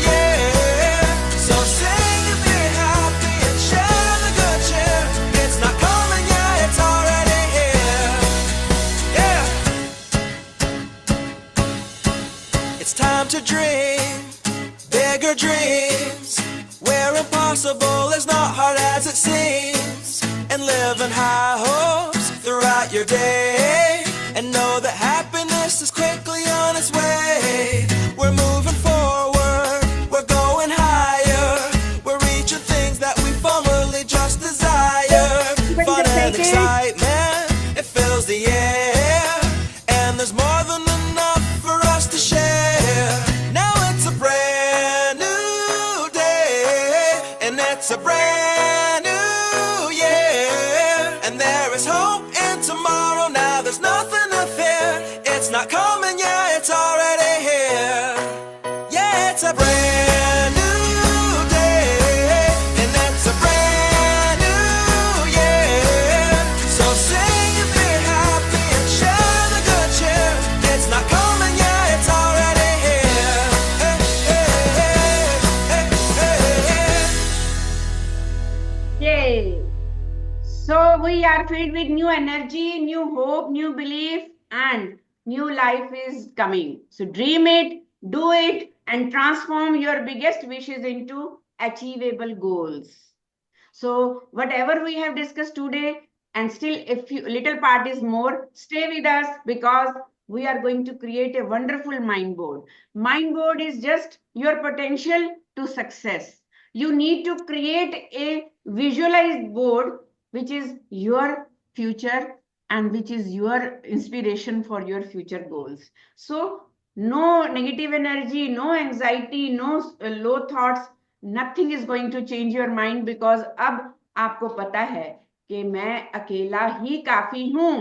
year. So sing and be happy and share the good cheer. It's not coming yet, it's already here. Yeah. It's time to dream bigger dreams, where impossible is not hard as it seems, and live in high hopes throughout your day, and know that happiness is quickly on its way. We're moving forward, we're going higher, we're reaching things that we formerly just desired. Fun and excitement, it fills the air, and there's more than enough for us to share. Now it's a brand new day, and it's a brand new year, and there is hope in tomorrow. Now there's nothing to fear. It's not coming yet, it's already here. Yeah, it's a brand new day, and it's a brand new year. So sing and be happy and share the good cheer. It's not coming yet, it's already here. Hey, hey, hey, hey, hey. Yay! So we are filled with new energy, new hope, new belief, and new life is coming. So dream it, do it, and transform your biggest wishes into achievable goals. So whatever we have discussed today, and still a few little part is more, stay with us because we are going to create a wonderful mind board. Mind board is just your potential to success. You need to create a visualized board which is your future and which is your inspiration for your future goals. So no negative energy, no anxiety, no low thoughts, nothing is going to change your mind because अब आपको पता है कि मैं अकेला ही काफी हूं,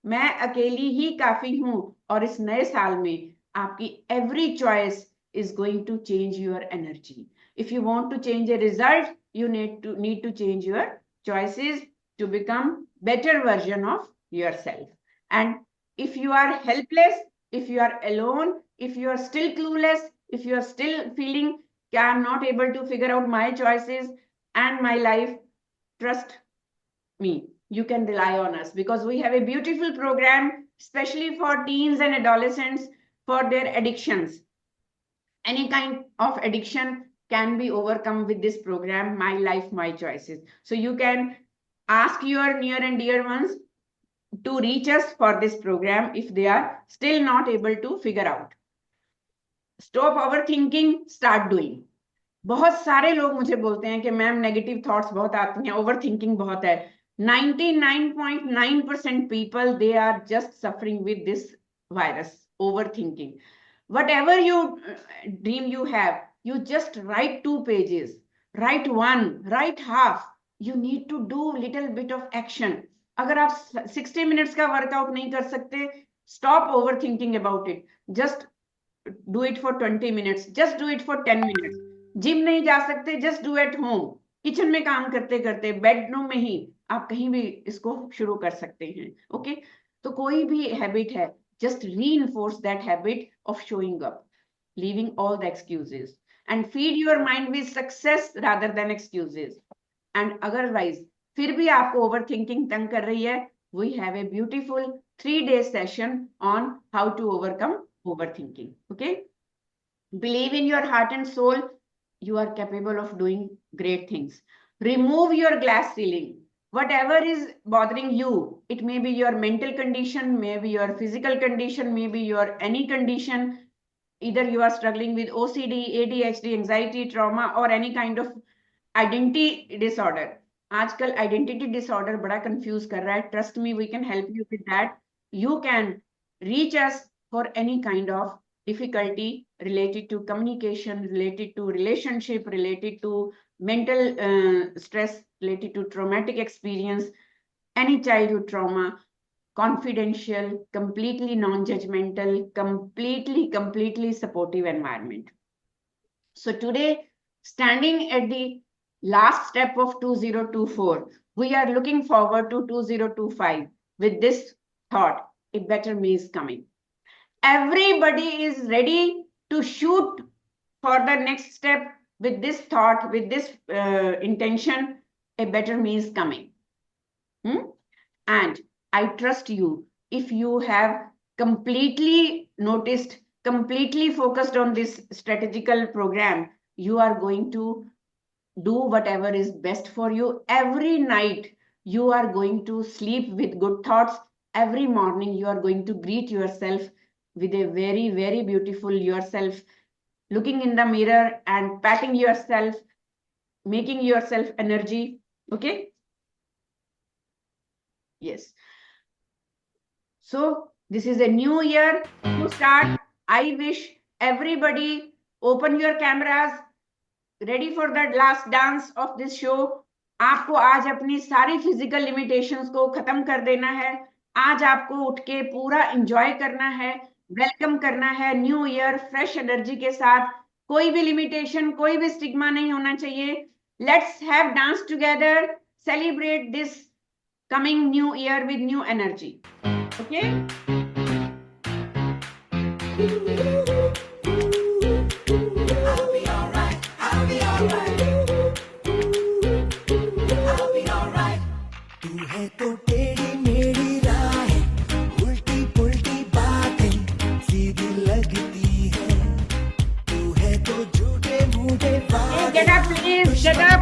मैं अकेली ही काफी हूं। और इस नए साल में आपकी every choice is going to change your energy. If you want to change a result, you need to change your choices to become better version of yourself. And if you are helpless, if you are alone, if you are still clueless, if you are still feeling I am not able to figure out my choices and my life, trust me, you can rely on us because we have a beautiful program, especially for teens and adolescents for their addictions. Any kind of addiction can be overcome with this program, My Life, My Choices. So you can ask your near and dear ones to reach us for this program if they are still not able to figure out. Stop overthinking, start doing. बहुत सारे लोग मुझे बोलते हैं कि ma'am negative thoughts बहुत आती हैं, ओवर थिंकिंग बहुत है. 99.9% people, they are just suffering with this virus, overthinking. Whatever you dream you have, you just write 2 pages, write 1, write half. You need to do little bit of action. अगर आप 60 minutes का workout नहीं कर सकते, stop overthinking about it. Just do it for 20 minutes. Just do it for 10 minutes. Gym नहीं जा सकते, just do at home. Kitchen में काम करते करते, बेडरूम में ही आप कहीं भी इसको शुरू कर सकते हैं. ओके, तो कोई भी हैबिट है, just reinforce that habit of showing up, leaving all the excuses, and feed your mind with success rather than excuses. And otherwise, फिर भी आपको overthinking तंग कर रही है, we have a beautiful 3-day session on how to overcome overthinking. Okay, believe in your heart and soul. You are capable of doing great things. Remove your glass ceiling. Whatever is bothering you, it may be your mental condition, maybe your physical condition, maybe your any condition. Either you are struggling with OCD, ADHD, anxiety, trauma, or any kind of identity disorder. आजकल identity disorder बड़ा confuse कर रहा है. Trust me, we can help you with that. You can reach us for any kind of difficulty related to communication, related to relationship, related to mental stress, related to traumatic experience, any childhood trauma, confidential, completely non-judgmental, completely supportive environment. So today, standing at the last step of 2024, we are looking forward to 2025 with this thought: a better me is coming. Everybody is ready to shoot for the next step with this thought, with this intention: a better me is coming. And I trust you, if you have completely noticed, completely focused on this strategical program, you are going to do whatever is best for you. Every night you are going to sleep with good thoughts. Every morning you are going to greet yourself with a very, very beautiful yourself, looking in the mirror and patting yourself, making yourself energy. Okay? Yes. So this is a new year to start. I wish everybody open your cameras, ready for the last dance of this show. आपको आज अपनी सारी physical limitations को खत्म कर देना है. आज आपको उठ के पूरा एंजॉय करना है, वेलकम करना है न्यू ईयर फ्रेश एनर्जी के साथ. कोई भी लिमिटेशन, कोई भी स्टिग्मा नहीं होना चाहिए. Let's have dance together, celebrate this coming new year with new energy. Okay, तू है तो टेढ़ी मेढ़ी राहें, उल्टी पुल्टी बातें सीधी लगती है. तू है तो झूठे मूठे get up please, get up.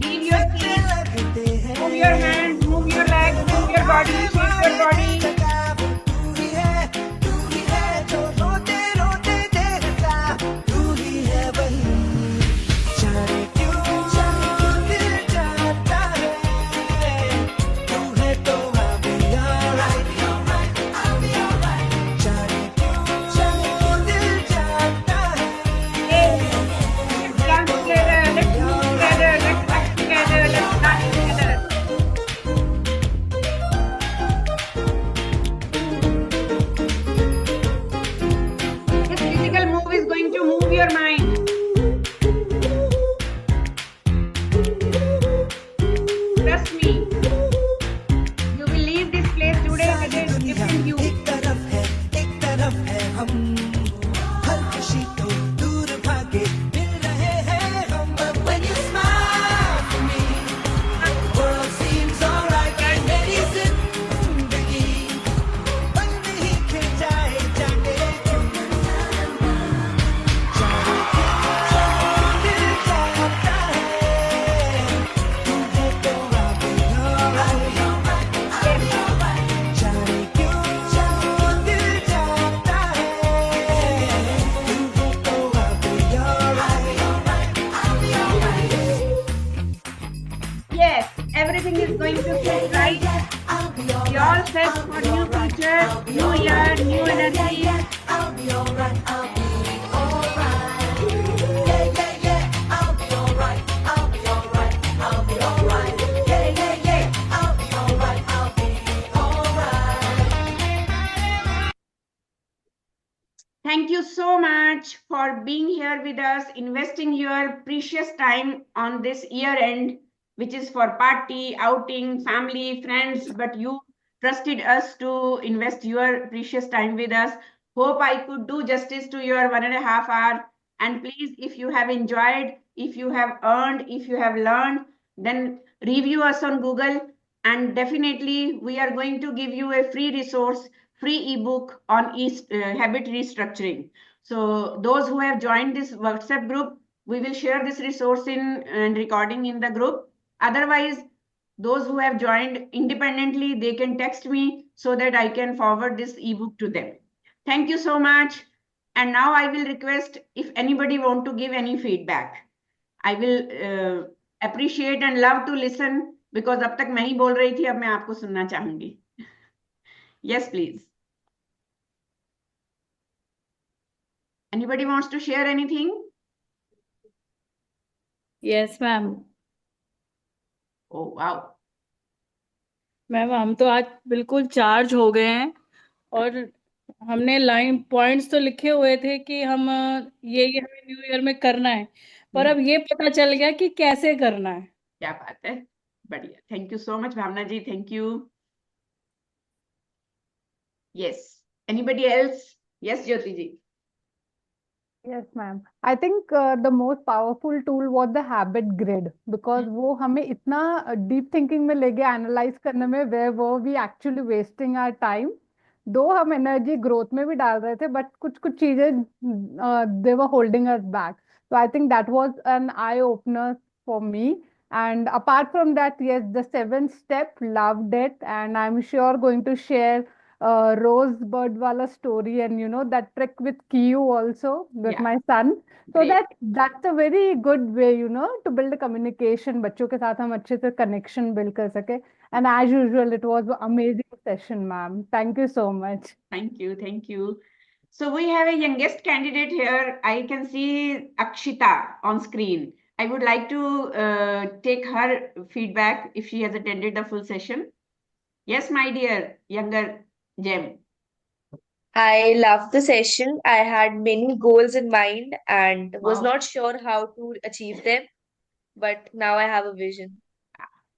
Leave your seat, लगते हैं. move your hands, move your legs, move your body, shake your body. तू ही है जो रोते रोते देखता. तू ही है वही, जाने क्यों दिल जाता है. तू है तो I'll be alright, I'll be alright. जाने क्यों दिल जाता है. Let's dance together, let's move together, let's act together, let's dance together. is going to fit right. We all set for new future, new year, new energy. I'll be alright, I'll be alright. Yeah, yeah, yeah, I'll be alright, I'll be alright, I'll be alright. Yeah, yeah, yeah, I'll be alright, I'll be alright. Thank you so much for being here with us, investing your precious time on this year end, which is for party, outing, family, friends, but you trusted us to invest your precious time with us. Hope I could do justice to your 1.5 hours. And please, if you have enjoyed, if you have earned, if you have learned, then review us on Google. And definitely, we are going to give you a free resource, free ebook on habit restructuring. So those who have joined this WhatsApp group, we will share this resource and recording in the group. Otherwise, those who have joined independently, they can text me so that I can forward this ebook to them. Thank you so much. And now I will request if anybody want to give any feedback. I will appreciate and love to listen because अब तक मैं ही बोल रही थी, अब मैं आपको सुनना चाहूंगी. Yes, please. Anybody wants to share anything? Yes ma'am. Oh, wow. Ma'am हम तो आज बिल्कुल चार्ज हो गए हैं और हमने लाइन पॉइंट्स तो लिखे हुए थे कि हम ये हमें न्यू ईयर में करना है, पर अब ये पता चल गया कि कैसे करना है. क्या बात है, बढ़िया. Thank you so much Bhavna ji, thank you. Yes. Anybody else? Yes, Jyoti ji. Yes, ma'am. I think the most powerful tool was the habit grid because वो हमें इतना deep thinking में ले गया analyze करने में where were we actually wasting our time. दो हम energy growth में भी डाल रहे थे but कुछ चीजें they were holding us back. So I think that was an eye opener for me. And apart from that, yes, the 7th step, loved it, and I'm sure going to share rosebud wala story and that trick with Kiyu also with Yeah. my son. So Great. that's a very good way to build a communication. बच्चों के साथ हम अच्छे से connection build कर सके. And as usual, it was an amazing session, ma'am. Thank you so much. Thank you, thank you. So we have a youngest candidate here. I can see Akshita on screen. I would like to take her feedback if she has attended the full session. Yes, my dear younger gem. I loved the session. I had many goals in mind and was Wow. not sure how to achieve them, but now I have a vision.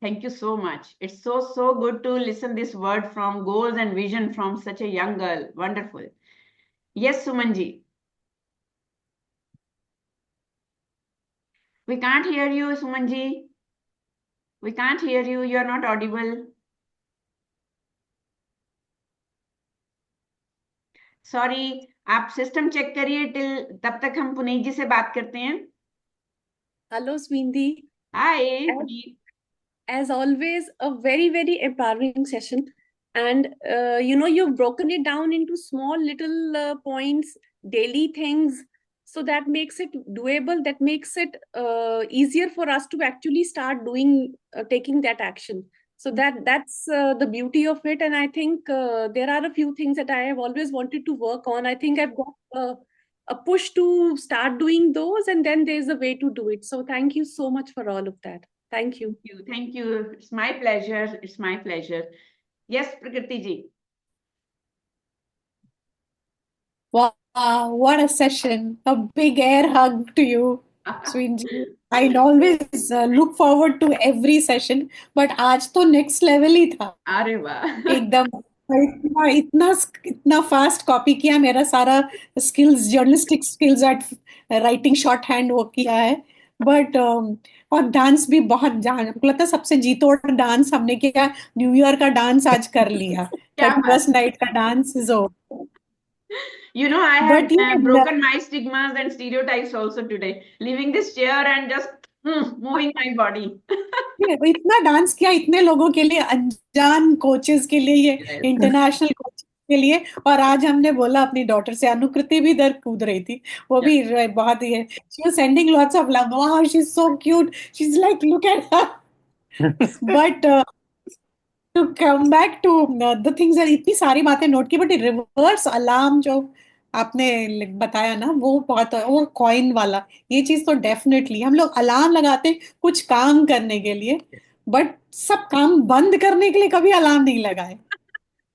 Thank you so much. It's so good to listen this word from goals and vision from such a young girl. Wonderful. Yes, Sumanji. We can't hear you, Sumanji. We can't hear you. You are not audible. Sorry, आप system check करिए till तब तक हम पुनीत जी से बात करते हैं. Hello, Swindi. Hi, As, Puneet. as always, a very, very empowering session. And you've broken it down into small little points, daily things. So that makes it doable, that makes it easier for us to actually start doing, taking that action. So that's the beauty of it. And I think there are a few things that I have always wanted to work on. I think I've got a push to start doing those, and then there's a way to do it. So thank you so much for all of that. Thank you. Thank you. It's my pleasure. It's my pleasure. Yes, Prakriti ji. Wow, what a session. A big air hug to you, Swinji. I always look forward to every session, but आज तो next level ही था. अरे वाह. एकदम इतना fast copy किया, मेरा सारा skills, journalistic skills at writing short hand वो किया है. बट और डांस भी बहुत हमको लगता है सबसे जीतोड़ डांस हमने किया. न्यू ईयर का डांस आज कर लिया. 31st नाइट का dance is over. You know, I have broken my stigmas and stereotypes also today, leaving this chair and just moving my body. इतना डांस किया इतने लोगों के लिए, अनजान कोचेस के लिए, ये इंटरनेशनल कोचेस के लिए. और आज हमने बोला अपनी डॉटर से, अनुकृति भी इधर कूद रही थी, वो भी बहुत ही है. She was sending lots of love. Wow, she's so cute. She's like, look at her. But to come back to the things that इतनी सारी बातें नोट की, बट रिवर्स अलार्म जो आपने बताया ना, वो बहुत, वो कॉइन वाला, ये चीज तो डेफिनेटली हम लोग अलार्म लगाते हैं कुछ काम करने के लिए, बट सब काम बंद करने के लिए कभी अलार्म नहीं लगाए,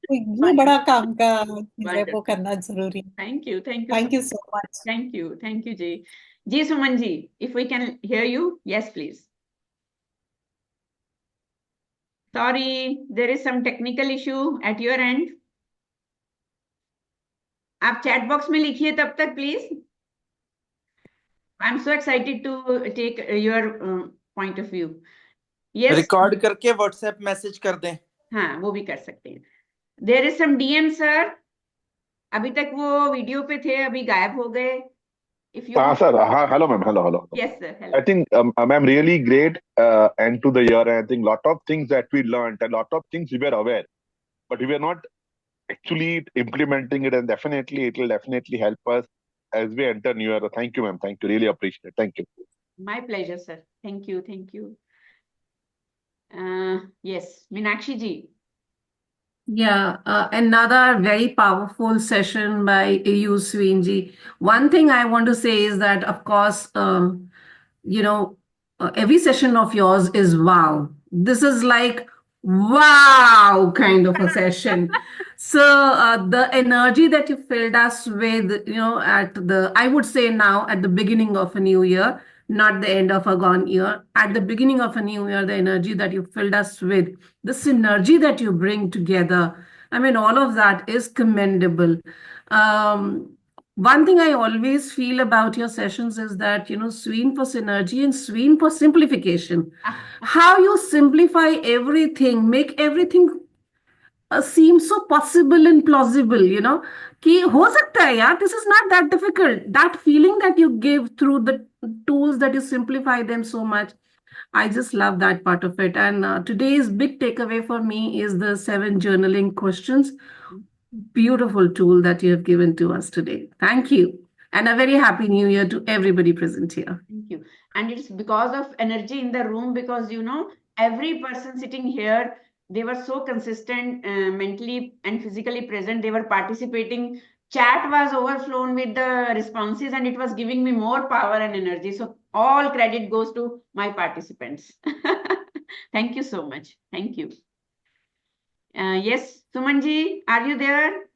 तो ये बड़ा काम का चीज है, वो करना जरूरी है। Thank you. Thank you so much. Thank you, Ji. Ji Suman Ji, if we can hear you, yes, please. Sorry, there is some technical issue at your end. आप chat box में लिखिए तब तक, please. I'm so excited to take your point of view. Yes. Record करके WhatsApp message कर दें। हाँ, वो भी कर सकते हैं। There is some DM, sir. अभी तक वो वीडियो पे थे, अभी गायब हो गए। If you sir. Hello, ma'am. Hello. Yes, sir. Hello. I think, ma'am, really great end to the year. And I think lot of things that we learned and lot of things we were aware, but we were not actually implementing it. And definitely, it will definitely help us as we enter new year. Thank you, ma'am. Thank you. Really appreciate it. Thank you. My pleasure, sir. Thank you. Yes, Meenakshi ji. Yeah, another very powerful session by you, Sweenji. One thing I want to say is that, of course, every session of yours is wow. This is like wow kind of a session. So the energy that you filled us with, I would say now at the beginning of a new year, not the end of a gone year, at the beginning of a new year, the energy that you filled us with, the synergy that you bring together, I mean, all of that is commendable. One thing I always feel about your sessions is that, Sween for synergy and Sween for simplification. How you simplify everything, make everything seem so possible and plausible, कि हो सकता है यार, this is not that difficult. That feeling that you give through the tools that you simplify them so much. I just love that part of it. And today's big takeaway for me is the 7 journaling questions. Beautiful tool that you have given to us today. Thank you. And a very happy new year to everybody present here. Thank you. And it's because of energy in the room, because, every person sitting here, they were so consistent, mentally and physically present. They were participating. Chat was overflown with the responses, and it was giving me more power and energy. So all credit goes to my participants. Thank you so much. Thank you. Yes, Sumanji, are you there?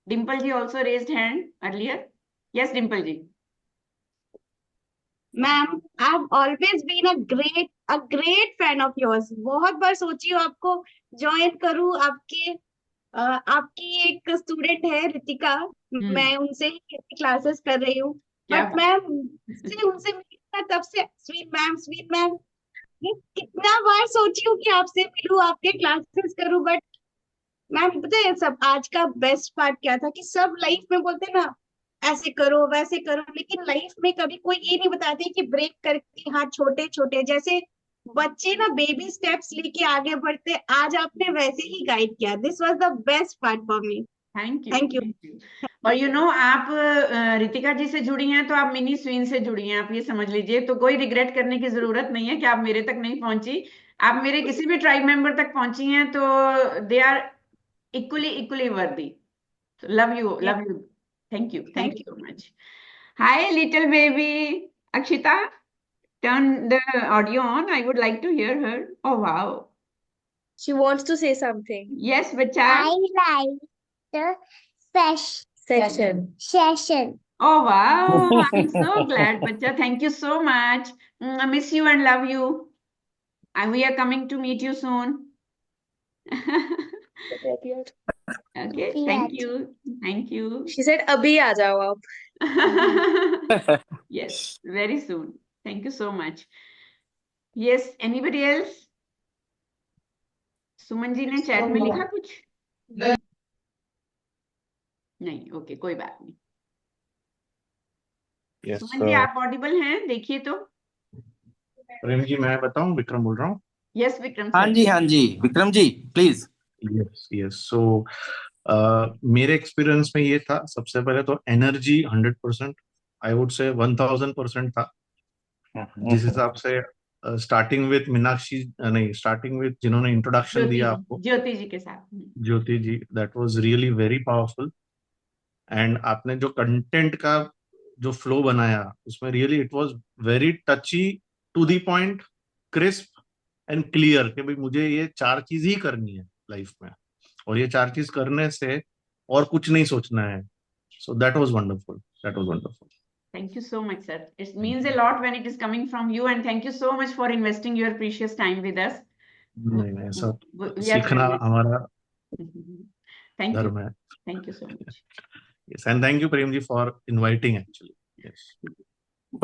Dimple ji also raised hand earlier. Yes, Dimple ji. Ma'am, I've always been a great fan of yours. बहुत बार सोची हूँ आपको join करूँ। आपकी एक student है रितिका, मैं उनसे ही classes कर रही हूँ, बट मैम उनसे मिली तब से स्वीट मैम कितना बार सोची हूँ कि आपसे मिलूं, आपके क्लासेस करूँ, बट मैम पता है सब आज का बेस्ट पार्ट क्या था कि सब लाइफ में बोलते ना ऐसे करो वैसे करो, लेकिन लाइफ में कभी कोई ये नहीं बताते कि ब्रेक करके, हाँ छोटे छोटे जैसे बच्चे ना बेबी स्टेप्स लेके आगे बढ़ते, आज आपने वैसे ही गाइड किया। This was the best part for me. Thank you. और आप रितिका जी से जुड़ी हैं तो आप मिनी स्वीन से जुड़ी हैं, आप ये समझ लीजिए। तो कोई रिग्रेट करने की जरूरत नहीं है कि आप मेरे तक नहीं पहुंची। आप मेरे किसी भी ट्राइब मेंबर तक पहुंची हैं तो दे आर इक्वली वर्दी। Love you. Thank you so much. Hi, little baby. Akshita, turn the audio on. I would like to hear her. Oh, wow. She wants to say something. Yes, bacha. I like the session. Oh, wow. I'm so glad, bacha. Thank you so much. I miss you and love you. And we are coming to meet you soon. Okay, thank you. She said, "Abhi aa jao aap." Yes, very soon. Thank you so much. Yes, anybody else? Suman ji ने chat में लिखा कुछ? नहीं, okay, कोई बात नहीं। Yes, Suman ji आप Audible हैं, देखिए तो। प्रेम जी मैं बताऊं, विक्रम बोल रहा हूँ। यस विक्रम हाँ जी Vikram ji please. Yes so मेरे एक्सपीरियंस में ये था, सबसे पहले तो एनर्जी 100%, आई वुड से 1000% था। जिस हिसाब से स्टार्टिंग विथ मीनाक्षी, नहीं स्टार्टिंग विथ जिन्होंने इंट्रोडक्शन दिया आपको, ज्योति जी के साथ। Jyoti ji, that was really very powerful. And आपने जो कंटेंट का जो फ्लो बनाया उसमें really it was very touchy, to the point, crisp and clear कि भाई मुझे ये 4 चीज ही करनी है लाइफ में, और ये 4 चीज करने से और कुछ नहीं सोचना है। So that was wonderful, that was wonderful. Thank you so much, sir. It means a lot when it is coming from you, and thank you so much for investing your precious time with us. नहीं नहीं, ऐसा We are सीखना privileged. हमारा Thank you. धर्म है। Thank you so much. Yes, and thank you Prem ji for inviting actually. Yes.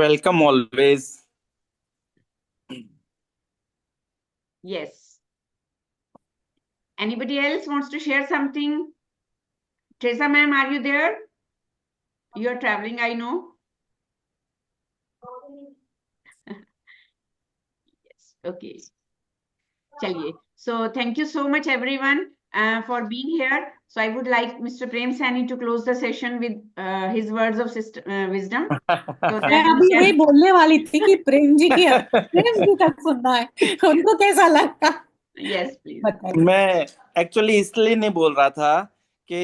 Welcome always. Yes. Anybody else wants to share something? Teresa ma'am, are you there? You are traveling, I know. Yes. Okay. Chaliye. So thank you so much everyone for being here. So I would like Mr. Prem Saini to close the session with his words of wisdom. So मैं that अभी we वही can... बोलने वाली थी कि प्रेम जी की प्रेम जी तक सुनना है, उनको कैसा लगा? Yes, please. बताइए। मैं एक्चुअली इसलिए नहीं बोल रहा था कि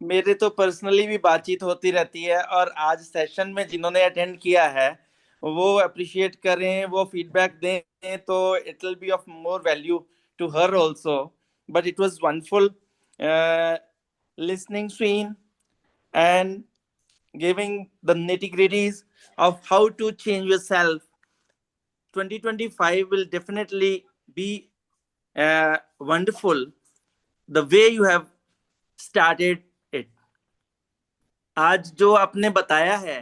मेरे तो पर्सनली भी बातचीत होती रहती है, और आज सेशन में जिन्होंने अटेंड किया है वो अप्रिशिएट करें, वो फीडबैक दें, तो it will be of more value to her also. But it was wonderful listening Sween and giving the nitty-gritties of how to change yourself. 2025 will definitely be wonderful the way you have started it. आज जो आपने बताया है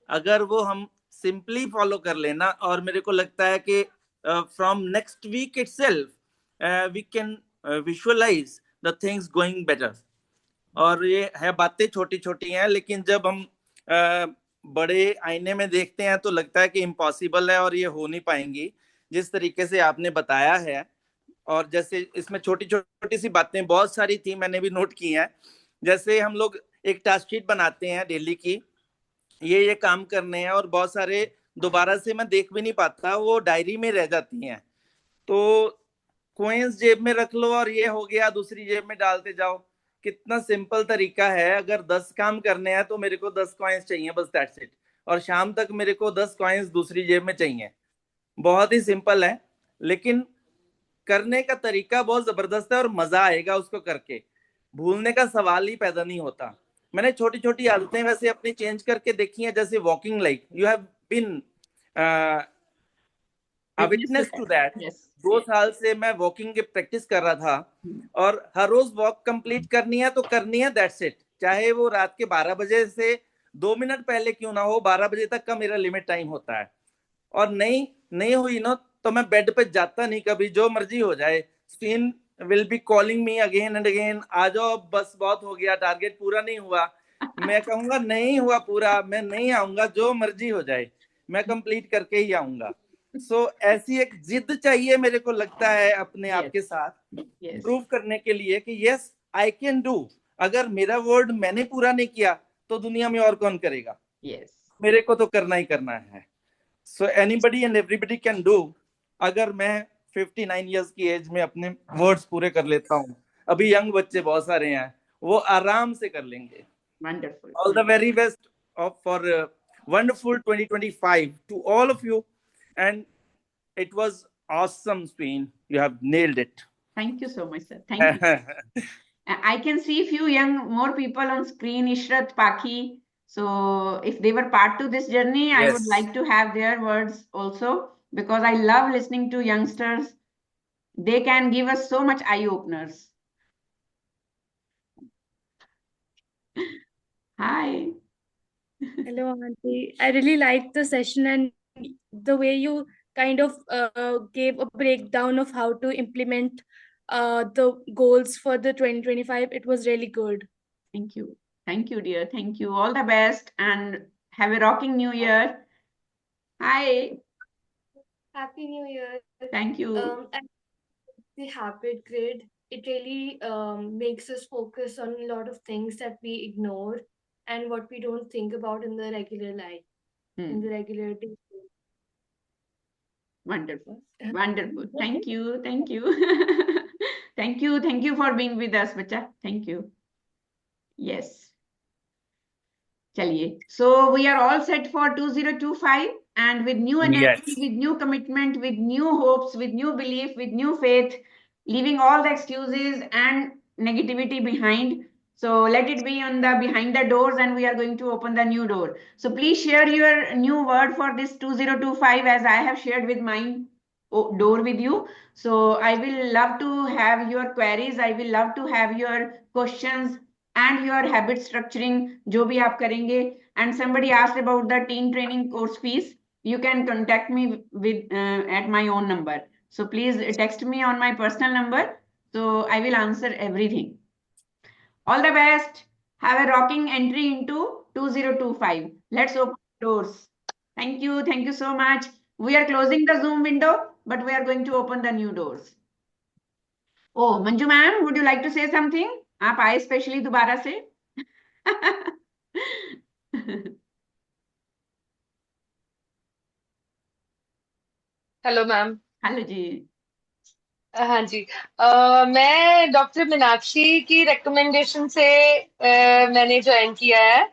अगर वो हम simply follow कर लेना, और मेरे को लगता है कि from next week itself we can visualise the things going better. और ये है बातें छोटी छोटी हैं, लेकिन जब हम बड़े आईने में देखते हैं तो लगता है कि इम्पॉसिबल है और ये हो नहीं पाएंगी, जिस तरीके से आपने बताया है। और जैसे इसमें छोटी छोटी सी बातें बहुत सारी थी, मैंने भी नोट की हैं। जैसे हम लोग एक टास्क शीट बनाते हैं डेली की, ये काम करने हैं, और बहुत सारे दोबारा से मैं देख भी नहीं पाता, वो डायरी में रह जाती हैं। तो कॉइंस जेब में रख लो और ये हो गया, दूसरी जेब में डालते जाओ। कितना सिंपल तरीका है, अगर 10 काम करने हैं तो मेरे को 10 कॉइंस चाहिए, बस दैट्स इट। और शाम तक मेरे को 10 कॉइंस दूसरी जेब में चाहिए। बहुत ही सिंपल है, लेकिन करने का तरीका बहुत जबरदस्त है और मजा आएगा उसको करके, भूलने का सवाल ही पैदा नहीं होता। मैंने छोटी छोटी आदतें वैसे अपनी चेंज करके देखी हैं, जैसे walking, like you have been a witness to that. 2 साल से मैं वॉकिंग की प्रैक्टिस कर रहा था, और हर रोज वॉक कंप्लीट करनी है तो करनी है, दैट्स इट। चाहे वो रात के 12 बजे से 2 मिनट पहले क्यों ना हो, 12 बजे तक का मेरा लिमिट टाइम होता है। और नहीं हुई ना तो मैं बेड पे जाता नहीं कभी, जो मर्जी हो जाए। Screen will be calling me again and again, आ जाओ, बस बहुत हो गया, टारगेट पूरा नहीं हुआ। मैं कहूंगा नहीं हुआ पूरा, मैं नहीं आऊंगा, जो मर्जी हो जाए, मैं कंप्लीट करके ही आऊंगा। सो ऐसी एक जिद चाहिए मेरे को लगता है अपने आप के साथ प्रूव करने के लिए कि यस आई कैन डू। अगर मेरा वर्ड मैंने पूरा नहीं किया तो दुनिया में और कौन करेगा? मेरे को तो करना ही करना है। So anybody and everybody can do. अगर मैं 59 इयर्स की एज में अपने वर्ड्स पूरे कर लेता हूँ, अभी यंग बच्चे बहुत सारे हैं, वो आराम से कर लेंगे। Wonderful. All the very best for wonderful 2025 to all of you, and it was awesome, Sween. You have nailed it. Thank you so much, sir. Thank you. I can see few more people on screen, Ishrat, Paki. So if they were part to this journey, I would like to have their words also, because I love listening to youngsters. They can give us so much eye openers. Hi. Hello, Auntie. I really liked the session and the way you kind of gave a breakdown of how to implement the goals for the 2025. It was really good. Thank you. Thank you, dear. Thank you. All the best and have a rocking new year. Hi. Happy New Year. Thank you. And the habit grid, it really makes us focus on a lot of things that we ignore and what we don't think about in the regular life, in the regular day. Wonderful. Wonderful. Thank you. Thank you. Thank you. Thank you for being with us, bacha. Thank you. Yes. Chaliye. So we are all set for 2025, and with new energy, Yes. with new commitment, with new hopes, with new belief, with new faith, leaving all the excuses and negativity behind. So let it be on the behind the doors, and we are going to open the new door. So please share your new word for this 2025, as I have shared with mine door with you. So I will love to have your queries. I will love to have your questions and your habit structuring, जो भी आप करेंगे. And somebody asked about the teen training course fees. You can contact me with at my own number. So please text me on my personal number. So I will answer everything. All the best. Have a rocking entry into 2025. Let's open doors. Thank you. Thank you so much. We are closing the Zoom window, but we are going to open the new doors. Oh, Manju ma'am, would you like to say something? आप आए specially दोबारा से. Hello ma'am. Hello जी. हाँ जी. मैं doctor Meenakshi की recommendation से मैंने join किया है,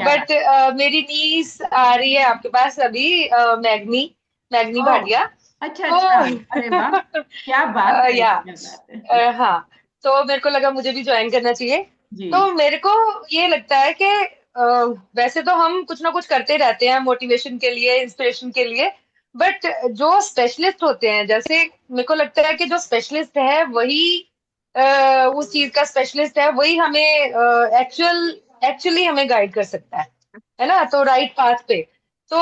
बट मेरी नीस आ रही है आपके पास अभी, मैग्नी भाटिया. अच्छा. अरे वाह, क्या बात है. या हाँ, तो मेरे को लगा मुझे भी ज्वाइन करना चाहिए. तो मेरे को ये लगता है कि वैसे तो हम कुछ ना कुछ करते रहते हैं मोटिवेशन के लिए, इंस्पिरेशन के लिए, बट जो स्पेशलिस्ट होते हैं, जैसे मेरे को लगता है कि जो स्पेशलिस्ट है वही उस चीज का स्पेशलिस्ट है, वही हमें एक्चुअली हमें गाइड कर सकता है ना, तो राइट पाथ पे. तो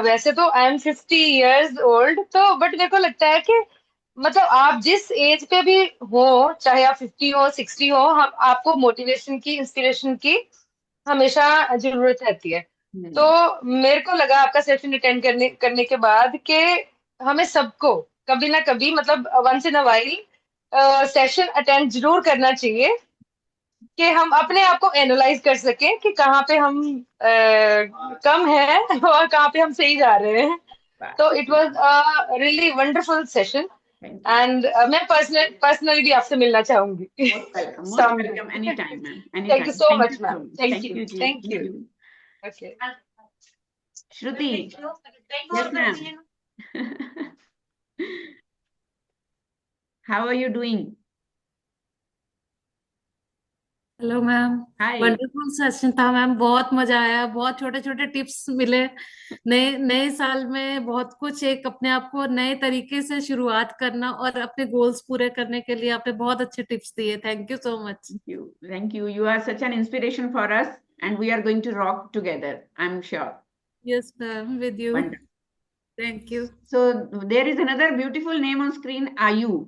वैसे तो आई एम 50 years old, तो बट मेरे को लगता है कि मतलब आप जिस एज पे भी हो, चाहे आप 50 हो, 60 हो, हम आपको मोटिवेशन की, इंस्पिरेशन की हमेशा जरूरत रहती है. तो मेरे को लगा आपका सेशन अटेंड करने के बाद कि हमें सबको कभी ना कभी, मतलब once in a while session attend जरूर करना चाहिए, कि हम अपने आप को एनालाइज कर सकें कि कहाँ पे हम कम हैं और कहाँ पे हम सही जा रहे हैं. तो it was a really wonderful session, and मैं पर्सनली भी आपसे मिलना चाहूंगी. Welcome. Anytime, ma'am. Thank you so much, ma'am. Thank you. Thank you. Okay. Shruti. Yes, ma'am. How are you doing? Hello ma'am. Wonderful session था ma'am, बहुत मजा आया, बहुत छोटे छोटे टिप्स मिले. नए साल में बहुत कुछ, एक अपने आप को नए तरीके से शुरुआत करना और अपने गोल्स पूरे करने के लिए आपने बहुत अच्छे टिप्स दिए. Thank you so much. Thank you. You are such an inspiration for us, and we are going to rock together, I'm sure. Yes, ma'am, with you. Wonderful. Thank you. So there is another beautiful name on screen, Ayu.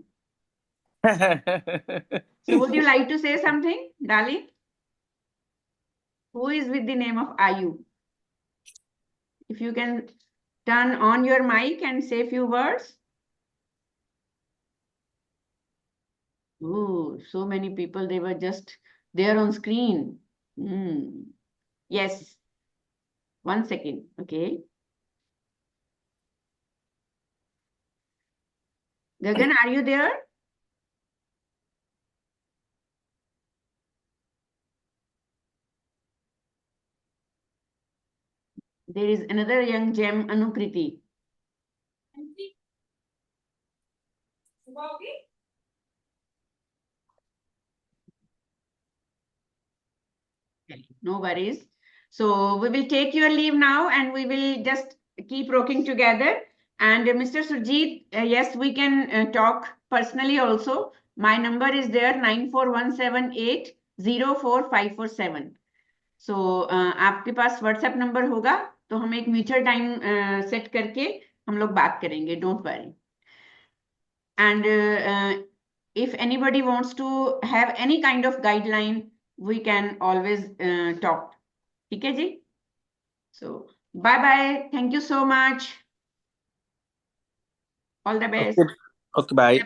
So would you like to say something, darling? Who is with the name of Ayu? If you can turn on your mic and say few words. Oh, so many people, they were just there on screen. Yes. 1 second. Okay. Gagan, are you there? There is another young gem, Anukriti. No worries. So we will take your leave now, and we will just keep rocking together. And Mr. Surjit, yes, we can talk personally also. My number is there, 9417804547. So आपके पास WhatsApp number होगा, तो हम एक mutual time set करके हम लोग बात करेंगे. Don't worry. And if anybody wants to have any kind of guideline, we can always talk. ठीक है जी? So bye bye. Thank you so much. All the best. Okay, bye.